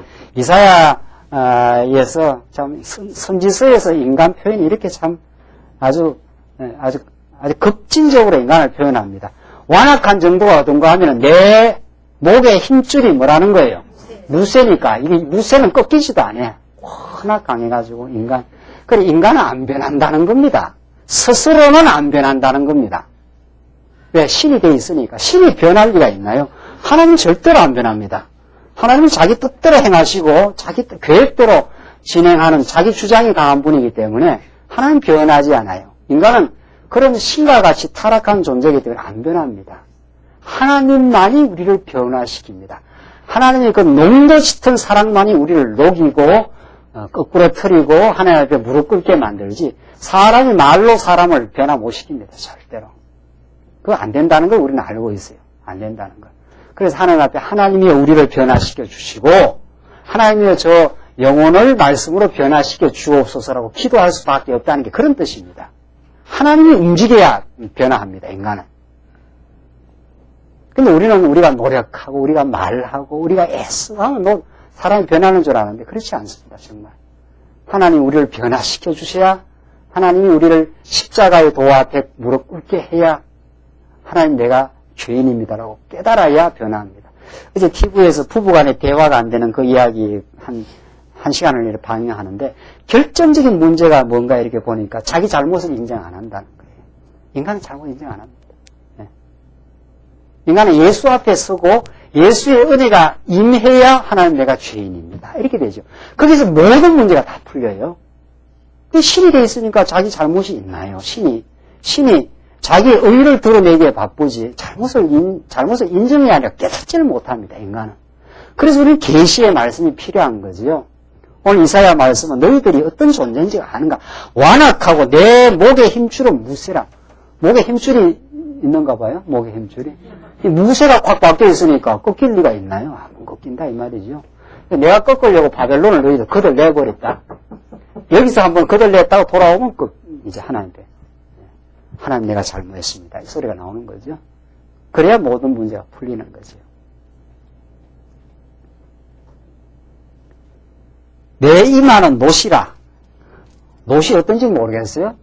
이사야에서 참 선지서에서 인간 표현이 이렇게 참 아주 급진적으로 인간을 표현합니다. 완악한 정도가 어떤가 하면 내 목의 힘줄이 뭐라는 거예요? 무쇠니까. 이게 무쇠는 꺾이지도 않아요. 워낙 강해가지고 그래 인간은 안 변한다는 겁니다. 스스로는 안 변한다는 겁니다. 왜? 신이 돼 있으니까. 신이 변할 리가 있나요? 하나님은 절대로 안 변합니다. 하나님은 자기 뜻대로 행하시고 자기 계획대로 진행하는 자기 주장이 강한 분이기 때문에 하나님은 변하지 않아요. 인간은 그런 신과 같이 타락한 존재이기 때문에 안 변합니다. 하나님만이 우리를 변화시킵니다. 하나님의 그 농도 짙은 사랑만이 우리를 녹이고 거꾸로 틀리고 하나님 앞에 무릎 꿇게 만들지 사람이 말로 사람을 변화 못 시킵니다. 절대로. 그거 안 된다는 걸 우리는 알고 있어요. 안 된다는 걸. 그래서 하나님 앞에 하나님이 우리를 변화시켜 주시고 하나님이 저 영혼을 말씀으로 변화시켜 주옵소서라고 기도할 수밖에 없다는 게 그런 뜻입니다. 하나님이 움직여야 변화합니다. 인간은. 근데 우리가 노력하고 우리가 말하고 우리가 애쓰하면 사람이 변하는 줄 아는데 그렇지 않습니다. 정말. 하나님이 우리를 변화시켜 주셔야 하나님이 우리를 십자가의 도 앞에 무릎 꿇게 해야 하나님 내가 죄인입니다라고 깨달아야 변화합니다. 이제 TV에서 부부간의 대화가 안 되는 그 이야기 한 시간을 이렇게 방영하는데 결정적인 문제가 뭔가 이렇게 보니까 자기 잘못을 인정 안 한다는 거예요. 인간은 잘못 인정 안 합니다. 네. 인간은 예수 앞에 서고 예수의 은혜가 임해야 하나님 내가 죄인입니다. 이렇게 되죠. 거기서 모든 문제가 다 풀려요. 신이 돼 있으니까 자기 잘못이 있나요? 신이 자기의 의를 드러내기에 바쁘지 잘못을 인정이 아니라 깨닫지를 못합니다. 인간은. 그래서 우리는 계시의 말씀이 필요한 거지요. 오늘 이사야 말씀은 너희들이 어떤 존재인지가 아는가. 완악하고 내 목의 힘줄은 무쇠라. 목에 힘줄이 있는가 봐요. 목에 힘줄이. 이 무쇠가 꽉 박혀 있으니까 꺾일 리가 있나요? 안 꺾인다 이 말이죠. 내가 꺾으려고 바벨론을 너희들 거들내버렸다. 여기서 한번 거들냈다고 돌아오면 이제 하나님 내가 잘못했습니다. 이 소리가 나오는 거죠. 그래야 모든 문제가 풀리는 거죠. 내 이마는 노시라. 노시 어떤지 모르겠어요.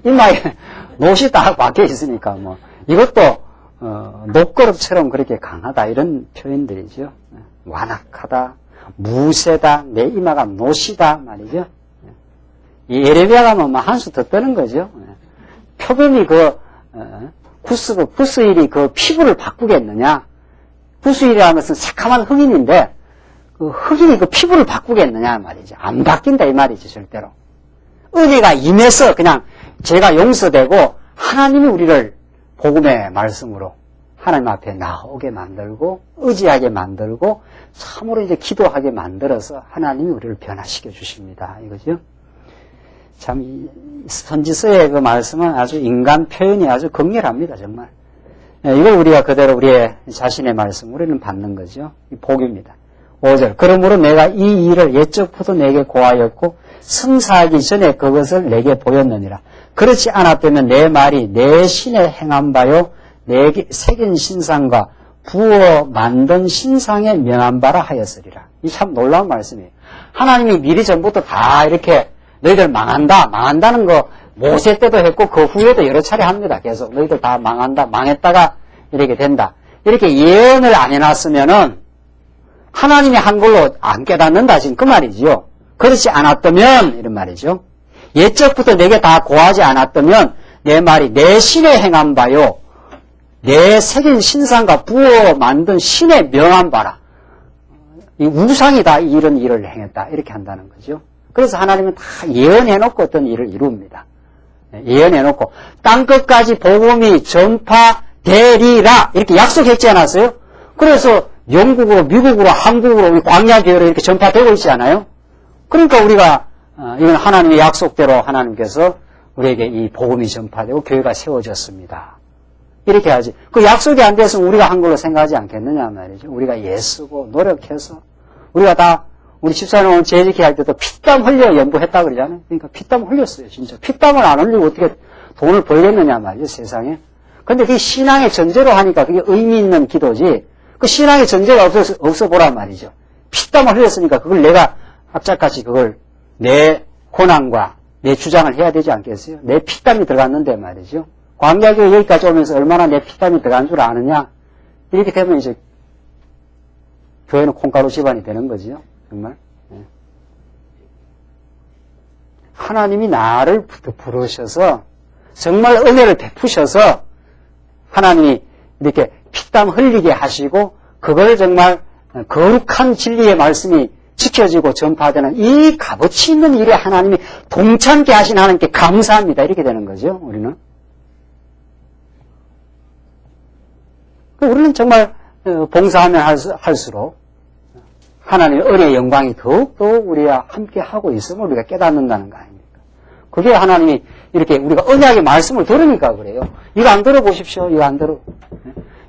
이마에 노시 딱 박혀 있으니까 이것도 녹거름처럼 그렇게 강하다 이런 표현들이죠. 완악하다, 무쇠다, 내 이마가 노시다 말이죠. 이 예레미야 가면 한 수 더 뜨는 거죠. 표범이 구스일이 그 피부를 바꾸겠느냐? 구스일이라는 것은 새카만 흑인인데 그 흑인이 그 피부를 바꾸겠느냐 말이죠. 안 바뀐다 이 말이죠. 절대로. 은혜가 임해서 그냥 제가 용서되고 하나님이 우리를 복음의 말씀으로 하나님 앞에 나오게 만들고 의지하게 만들고 참으로 이제 기도하게 만들어서 하나님이 우리를 변화시켜 주십니다. 이거죠. 참 이 선지서의 그 말씀은 아주 인간 표현이 아주 극렬합니다. 정말. 이걸 우리가 그대로 우리의 자신의 말씀 우리는 받는 거죠. 이 복입니다. 5절. 그러므로 내가 이 일을 옛적부터 내게 고하였고 성사하기 전에 그것을 내게 보였느니라. 그렇지 않았다면 내 말이 내 신에 행한 바요 내게 새긴 신상과 부어 만든 신상에 명한 바라 하였으리라. 이 참 놀라운 말씀이에요. 하나님이 미리 전부터 다 이렇게 너희들 망한다는 거 모세 때도 했고 그 후에도 여러 차례 합니다. 계속 너희들 다 망한다, 망했다가 이렇게 된다. 이렇게 예언을 안 해놨으면은 하나님이 한 걸로 안 깨닫는다 지금 그 말이지요. 그렇지 않았다면 이런 말이죠. 옛적부터 내게 다 고하지 않았다면 내 말이 내 신에 행한 바요 내 새긴 신상과 부어 만든 신에 명한 바라. 이 우상이 다 이런 일을 행했다 이렇게 한다는 거죠. 그래서 하나님은 다 예언해놓고 어떤 일을 이룹니다. 예언해놓고 땅끝까지 복음이 전파되리라 이렇게 약속했지 않았어요? 그래서 영국으로 미국으로 한국으로 광야 교회로 이렇게 전파되고 있지 않아요? 그러니까 우리가 이건 하나님의 약속대로 하나님께서 우리에게 이 복음이 전파되고 교회가 세워졌습니다. 이렇게 하지. 그 약속이 안 돼서 우리가 한 걸로 생각하지 않겠느냐 말이죠. 우리가 애쓰고 노력해서 우리가 다 우리 집사님 오늘 재직회 할 때도 피땀 흘려 연구했다 그러잖아요. 그러니까 피땀 흘렸어요, 진짜. 피땀을 안 흘리고 어떻게 돈을 벌겠느냐 말이죠, 세상에. 근데 그게 신앙의 전제로 하니까 그게 의미 있는 기도지. 그 신앙의 전제가 없어 보란 말이죠. 피땀을 흘렸으니까 그걸 내가 악착같이 그걸 내 권한과 내 주장을 해야 되지 않겠어요? 내 피땀이 들어갔는데 말이죠. 광야교회 여기까지 오면서 얼마나 내 피땀이 들어간 줄 아느냐? 이렇게 되면 이제 교회는 콩가루 집안이 되는 거죠. 정말. 하나님이 나를 부르셔서 정말 은혜를 베푸셔서 하나님이 이렇게 피땀 흘리게 하시고 그걸 정말 거룩한 진리의 말씀이 지켜지고 전파되는 이 값어치 있는 일에 하나님이 동참케 하신 하나님께 감사합니다. 이렇게 되는 거죠. 우리는. 우리는 정말 봉사하면 할수록 하나님의 은혜의 영광이 더욱더 우리와 함께 하고 있음을 우리가 깨닫는다는 거 아닙니까? 그게 하나님이 이렇게 우리가 언약의 말씀을 들으니까 그래요. 이거 안 들어보십시오. 이거 안 들어.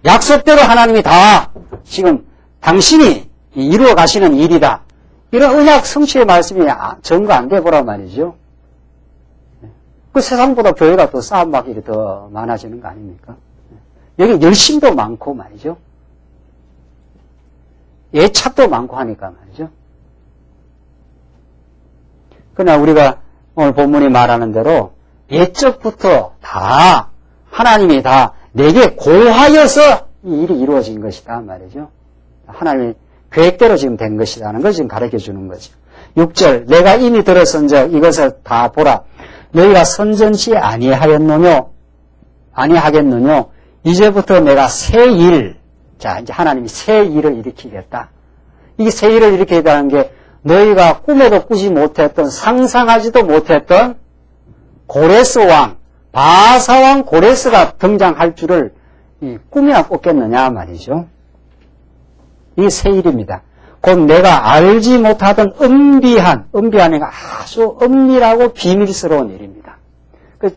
약속대로 하나님이 다 지금 당신이 이루어 가시는 일이다. 이런 언약 성취의 말씀이 전가 안 돼 보란 말이죠. 그 세상보다 교회가 더 싸움박일이 더 많아지는 거 아닙니까? 여기 열심도 많고 말이죠. 예착도 많고 하니까 말이죠. 그러나 우리가 오늘 본문이 말하는 대로 옛적부터 다 하나님이 다 내게 고하여서 이 일이 이루어진 것이다 말이죠. 하나님의 계획대로 지금 된 것이라는 걸 지금 가르쳐 주는 거죠. 6절 내가 이미 들었은즉 이것을 다 보라. 너희가 선전치 아니하겠느뇨 이제부터 내가 새 일, 자, 이제 하나님이 새 일을 일으키겠다. 이 새 일을 일으키겠다는 게 너희가 꿈에도 꾸지 못했던, 상상하지도 못했던 고레스 왕, 바사왕 고레스가 등장할 줄을 꿈이나 꿨겠느냐 말이죠. 이게 새 일입니다. 곧 내가 알지 못하던 은비하니까 아주 은밀하고 비밀스러운 일입니다.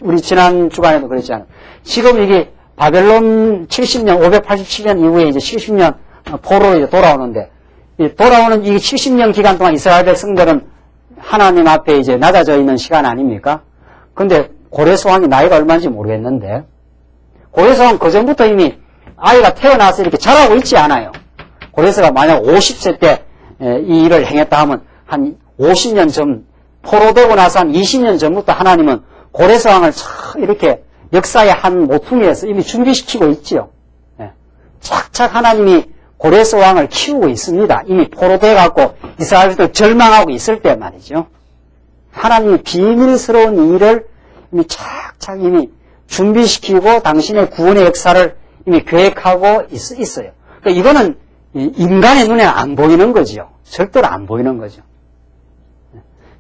우리 지난 주간에도 그랬잖아요. 지금 이게 바벨론 70년, 587년 이후에 이제 70년 포로로 이제 돌아오는데, 돌아오는 이 70년 기간 동안 이스라엘 백성들은 하나님 앞에 이제 낮아져 있는 시간 아닙니까? 근데 고레스 왕이 나이가 얼마인지 모르겠는데, 고레스 왕 그전부터 이미 아이가 태어나서 이렇게 자라고 있지 않아요. 고레스가 만약 50세 때 이 일을 행했다 하면 한 50년 전, 포로되고 나서 한 20년 전부터 하나님은 고레스 왕을 이렇게 역사의 한 모퉁이에서 이미 준비시키고 있지요. 착착 하나님이 고레스 왕을 키우고 있습니다. 이미 포로돼갖고 이스라엘도 절망하고 있을 때 말이죠. 하나님이 비밀스러운 일을 이미 착착 이미 준비시키고 당신의 구원의 역사를 이미 계획하고 있어요. 그러니까 이거는 인간의 눈에 안 보이는 거죠. 절대로 안 보이는 거죠.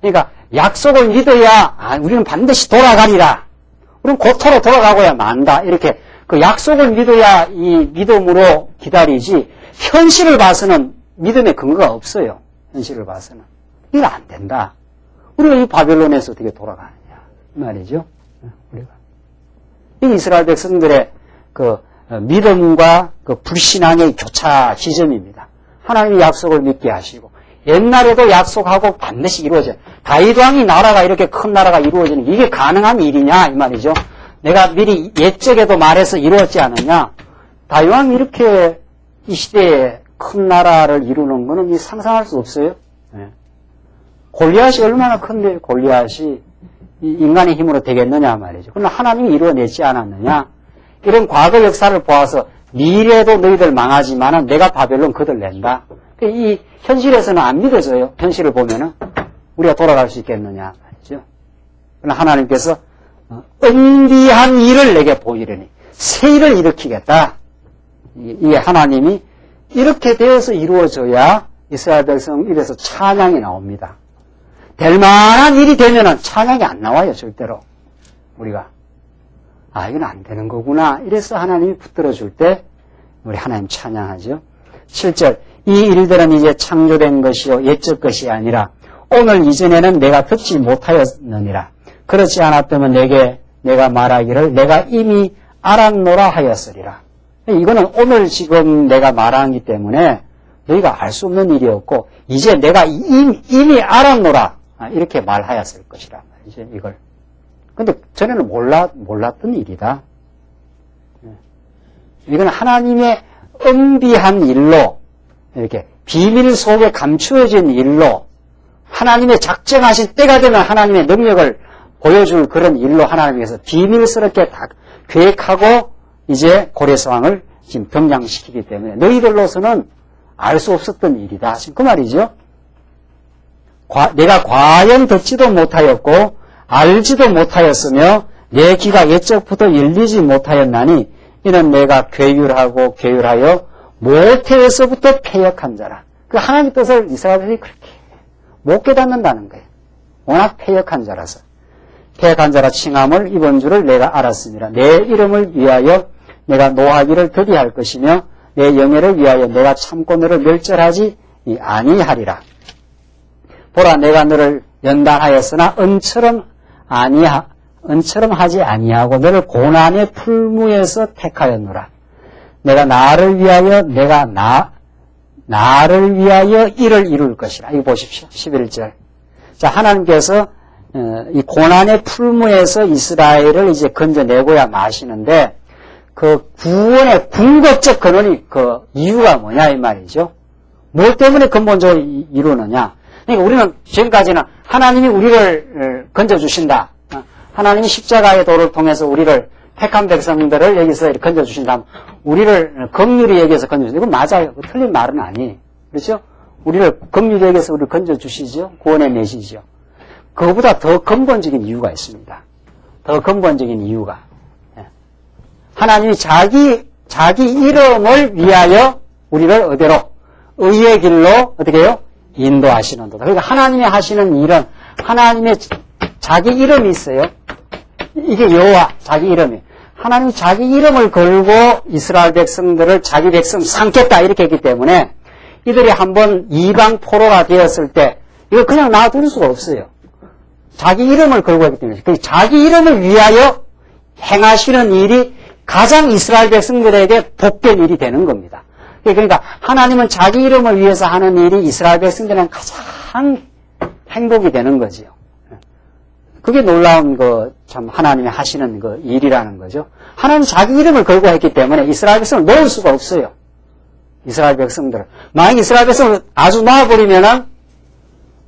그러니까 약속을 믿어야 우리는 반드시 돌아가리라. 우리는 고토로 돌아가고야 만다. 이렇게 그 약속을 믿어야 이 믿음으로 기다리지, 현실을 봐서는 믿음의 근거가 없어요. 현실을 봐서는. 이거 안 된다. 우리가 이 바벨론에서 어떻게 돌아가느냐. 이 말이죠. 우리가. 이 이스라엘 백성들의 그 믿음과 그 불신앙의 교차 지점입니다. 하나님의 약속을 믿게 하시고, 옛날에도 약속하고 반드시 이루어져요. 다윗 왕이 나라가 이렇게 큰 나라가 이루어지는 게 이게 가능한 일이냐, 이 말이죠. 내가 미리 옛적에도 말해서 이루었지 않느냐. 다윗 왕이 이렇게 이 시대에 큰 나라를 이루는 거는 상상할 수 없어요. 네. 골리앗이 얼마나 큰데 골리앗이 인간의 힘으로 되겠느냐 말이죠. 그러나 하나님이 이루어내지 않았느냐. 이런 과거 역사를 보아서 미래도 너희들 망하지만은 내가 바벨론 그들 낸다. 이 현실에서는 안 믿어져요. 현실을 보면은 우리가 돌아갈 수 있겠느냐 말이죠. 그러나 하나님께서 은비한 일을 내게 보이려니 새 일을 일으키겠다. 이게 하나님이 이렇게 되어서 이루어져야 이스라엘 백성 입에서 찬양이 나옵니다. 될 만한 일이 되면은 찬양이 안 나와요, 절대로. 우리가. 아, 이건 안 되는 거구나. 이래서 하나님이 붙들어 줄 때 우리 하나님 찬양하죠. 7절. 이 일들은 이제 창조된 것이요 옛적 것이 아니라 오늘 이전에는 내가 듣지 못하였느니라. 그렇지 않았다면 내가 말하기를 내가 이미 알았노라 하였으리라. 이거는 오늘 지금 내가 말하기 때문에 너희가 알 수 없는 일이었고 이제 내가 이미 알았노라. 이렇게 말하였을 것이라 말이죠. 이걸. 근데 전에는 몰랐던 일이다. 이건 하나님의 은비한 일로 이렇게 비밀 속에 감추어진 일로 하나님의 작정하신 때가 되면 하나님의 능력을 보여줄 그런 일로 하나님께서 비밀스럽게 다 계획하고 이제 고레스왕을 지금 등장시키기 때문에 너희들로서는 알 수 없었던 일이다. 지금 그 말이죠. 내가 과연 듣지도 못하였고 알지도 못하였으며 내 귀가 옛적부터 열리지 못하였나니 이는 내가 괴율하여 모태에서부터 패역한 자라. 그 하나님의 뜻을 이스라엘이 그렇게 못 깨닫는다는 거예요. 워낙 패역한 자라서. 패역한 자라 칭함을 입은 줄을 내가 알았습니다. 내 이름을 위하여 내가 노하기를 더디할 것이며 내 영예를 위하여 내가 참고 너를 멸절하지 아니하리라. 보라, 내가 너를 연단하였으나 은처럼 하지 아니하고 너를 고난의 풀무에서 택하였노라. 내가 나를 위하여 일을 이룰 것이라. 이거 보십시오. 11절. 자, 하나님께서 이 고난의 풀무에서 이스라엘을 이제 건져내고야 마시는데 그 구원의 궁극적 근원이 그 이유가 뭐냐 이 말이죠. 뭐 때문에 근본적으로 이루느냐. 그러니까 우리는 지금까지는 하나님이 우리를 건져주신다. 하나님이 십자가의 도를 통해서 우리를 택한 백성들을 여기서 건져주신다. 우리를 긍휼히 여기서 건져주신다. 이건 맞아요. 틀린 말은 아니에요. 그렇죠? 우리를 긍휼히 여기서 우리를 건져주시죠. 구원해 내시죠. 그거보다 더 근본적인 이유가 있습니다. 더 근본적인 이유가. 하나님이 자기 이름을 위하여 우리를 어디로? 의의 길로 어떻게 해요? 인도하시는 도다. 그러니까 하나님이 하시는 일은 하나님의 자기 이름이 있어요. 이게 여호와 자기 이름이. 하나님이 자기 이름을 걸고 이스라엘 백성들을 자기 백성 삼겠다 이렇게 했기 때문에 이들이 한번 이방 포로가 되었을 때 이거 그냥 놔둘 수가 없어요. 자기 이름을 걸고 했기 때문에 그 자기 이름을 위하여 행하시는 일이 가장 이스라엘 백성들에게 복된 일이 되는 겁니다. 그러니까 하나님은 자기 이름을 위해서 하는 일이 이스라엘 백성들에게는 가장 행복이 되는 거지요. 그게 놀라운 참 하나님이 하시는 일이라는 거죠. 하나님은 자기 이름을 걸고 했기 때문에 이스라엘 백성을 놓을 수가 없어요. 이스라엘 백성들을. 만약 이스라엘 백성을 아주 놔버리면은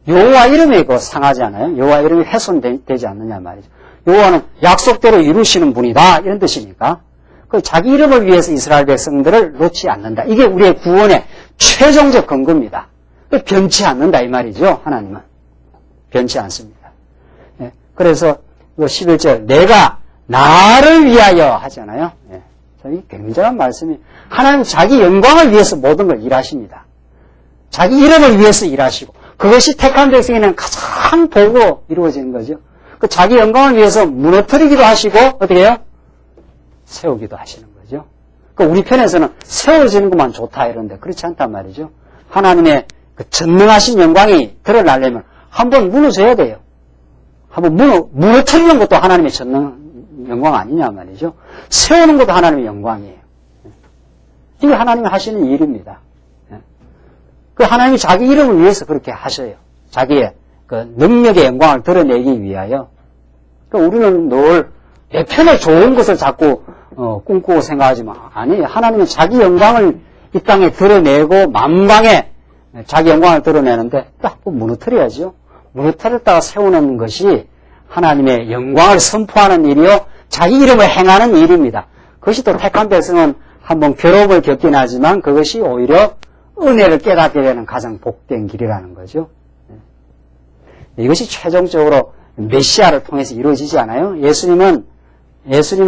여호와 이름이 상하지 않아요? 여호와 이름이 훼손되지 않느냐 말이죠. 여호와는 약속대로 이루시는 분이다 이런 뜻이니까 자기 이름을 위해서 이스라엘 백성들을 놓지 않는다. 이게 우리의 구원의 최종적 근거입니다. 변치 않는다 이 말이죠. 하나님은 변치 않습니다. 그래서 11절 내가 나를 위하여 하잖아요. 이 굉장한 말씀이 하나님 자기 영광을 위해서 모든 걸 일하십니다. 자기 이름을 위해서 일하시고 그것이 택한 백성에는 가장 보고 이루어지는 거죠. 그 자기 영광을 위해서 무너뜨리기도 하시고 어떻게 해요? 세우기도 하시는 거예요. 우리 편에서는 세워지는 것만 좋다 이런데 그렇지 않단 말이죠. 하나님의 그 전능하신 영광이 드러나려면 한번 무너져야 돼요. 한번 무너뜨리는 것도 하나님의 전능 영광 아니냐 말이죠. 세우는 것도 하나님의 영광이에요. 이게 하나님이 하시는 일입니다. 그 하나님이 자기 이름을 위해서 그렇게 하셔요. 자기의 그 능력의 영광을 드러내기 위하여. 그러니까 우리는 늘 내 편에 좋은 것을 자꾸 꿈꾸고 생각하지만 아니에요. 하나님은 자기 영광을 이 땅에 드러내고 만방에 자기 영광을 드러내는데 딱 무너뜨려야죠. 무너뜨렸다가 세우는 것이 하나님의 영광을 선포하는 일이요. 자기 이름을 행하는 일입니다. 그것이 또 택한 백성은 한번 괴로움을 겪긴 하지만 그것이 오히려 은혜를 깨닫게 되는 가장 복된 길이라는 거죠. 이것이 최종적으로 메시아를 통해서 이루어지지 않아요? 예수님은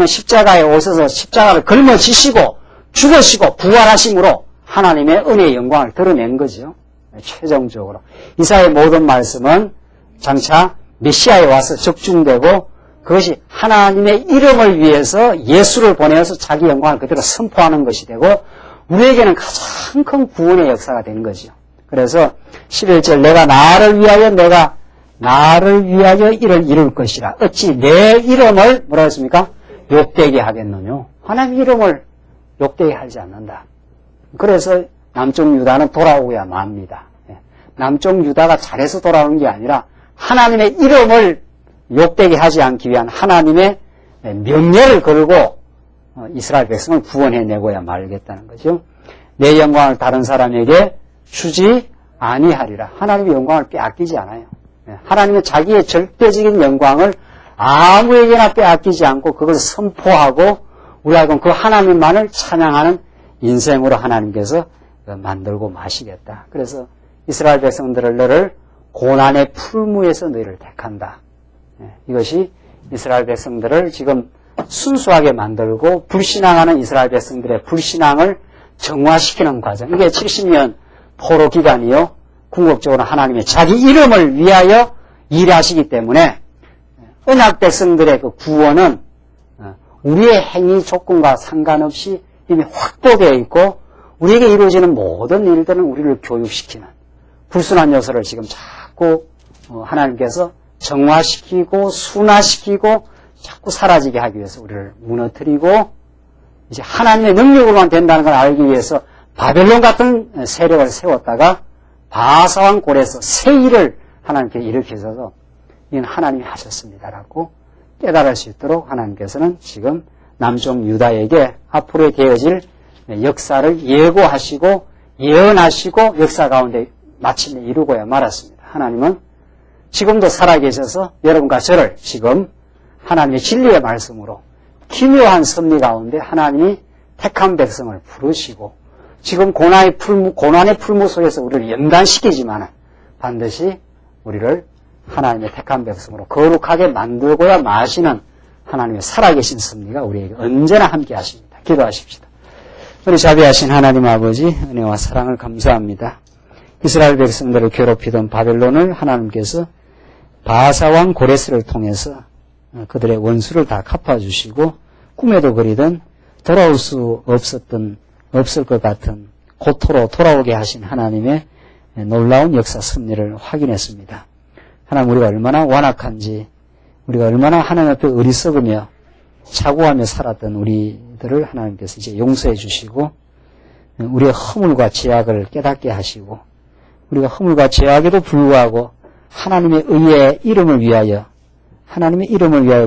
십자가에 오셔서 십자가를 걸머지시고 죽으시고 부활하심으로 하나님의 은혜의 영광을 드러낸 거죠. 최종적으로. 이사야의 모든 말씀은 장차 메시아에 와서 적중되고 그것이 하나님의 이름을 위해서 예수를 보내어서 자기 영광을 그대로 선포하는 것이 되고 우리에게는 가장 큰 구원의 역사가 된 거죠. 그래서 11절 내가 나를 위하여 이룰 것이라. 어찌 내 이름을 뭐라 했습니까? 욕되게 하겠느냐. 하나님 이름을 욕되게 하지 않는다. 그래서 남쪽 유다는 돌아오고야 맙니다. 남쪽 유다가 잘해서 돌아오는 게 아니라 하나님의 이름을 욕되게 하지 않기 위한 하나님의 명예를 걸고 이스라엘 백성을 구원해내고야 말겠다는 거죠. 내 영광을 다른 사람에게 주지 아니하리라. 하나님의 영광을 빼앗기지 않아요. 하나님의 자기의 절대적인 영광을 아무에게나 빼앗기지 않고 그걸 선포하고 우리하고는 그 하나님만을 찬양하는 인생으로 하나님께서 만들고 마시겠다. 그래서 이스라엘 백성들을 너를 고난의 풀무에서 너희를 택한다. 이것이 이스라엘 백성들을 지금 순수하게 만들고 불신앙하는 이스라엘 백성들의 불신앙을 정화시키는 과정. 이게 70년 포로 기간이요. 궁극적으로 하나님의 자기 이름을 위하여 일하시기 때문에 언약 백성들의 그 구원은 우리의 행위 조건과 상관없이 이미 확보되어 있고 우리에게 이루어지는 모든 일들은 우리를 교육시키는 불순한 요소를 지금 자꾸 하나님께서 정화시키고 순화시키고 자꾸 사라지게 하기 위해서 우리를 무너뜨리고 이제 하나님의 능력으로만 된다는 걸 알기 위해서 바벨론 같은 세력을 세웠다가 바사왕 골에서 새 일을 하나님께 일으키셔서 이건 하나님이 하셨습니다라고 깨달을 수 있도록 하나님께서는 지금 남쪽 유다에게 앞으로 되어질 역사를 예고하시고 예언하시고 역사 가운데 마침내 이루고야 말았습니다. 하나님은 지금도 살아계셔서 여러분과 저를 지금 하나님의 진리의 말씀으로 기묘한 섭리 가운데 하나님이 택한 백성을 부르시고 지금 고난의 풀무 속에서 우리를 연단시키지만 반드시 우리를 하나님의 택한 백성으로 거룩하게 만들고야 마시는 하나님의 살아계신 섭리가 우리에게 언제나 함께 하십니다. 기도하십시다. 우리 자비하신 하나님 아버지 은혜와 사랑을 감사합니다. 이스라엘 백성들을 괴롭히던 바벨론을 하나님께서 바사왕 고레스를 통해서 그들의 원수를 다 갚아주시고 꿈에도 그리던 돌아올 수 없을 것 같은 고토로 돌아오게 하신 하나님의 놀라운 역사 섭리를 확인했습니다. 하나님 우리가 얼마나 완악한지 우리가 얼마나 하나님 앞에 어리석으며 착오하며 살았던 우리들을 하나님께서 이제 용서해 주시고 우리의 허물과 죄악을 깨닫게 하시고 우리가 허물과 죄악에도 불구하고 하나님의 의의 이름을 위하여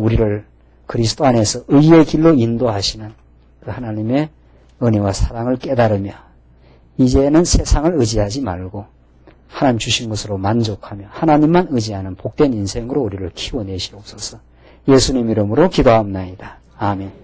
우리를 그리스도 안에서 의의 길로 인도하시는 그 하나님의 은혜와 사랑을 깨달으며 이제는 세상을 의지하지 말고 하나님 주신 것으로 만족하며 하나님만 의지하는 복된 인생으로 우리를 키워내시옵소서. 예수님 이름으로 기도합나이다. 아멘.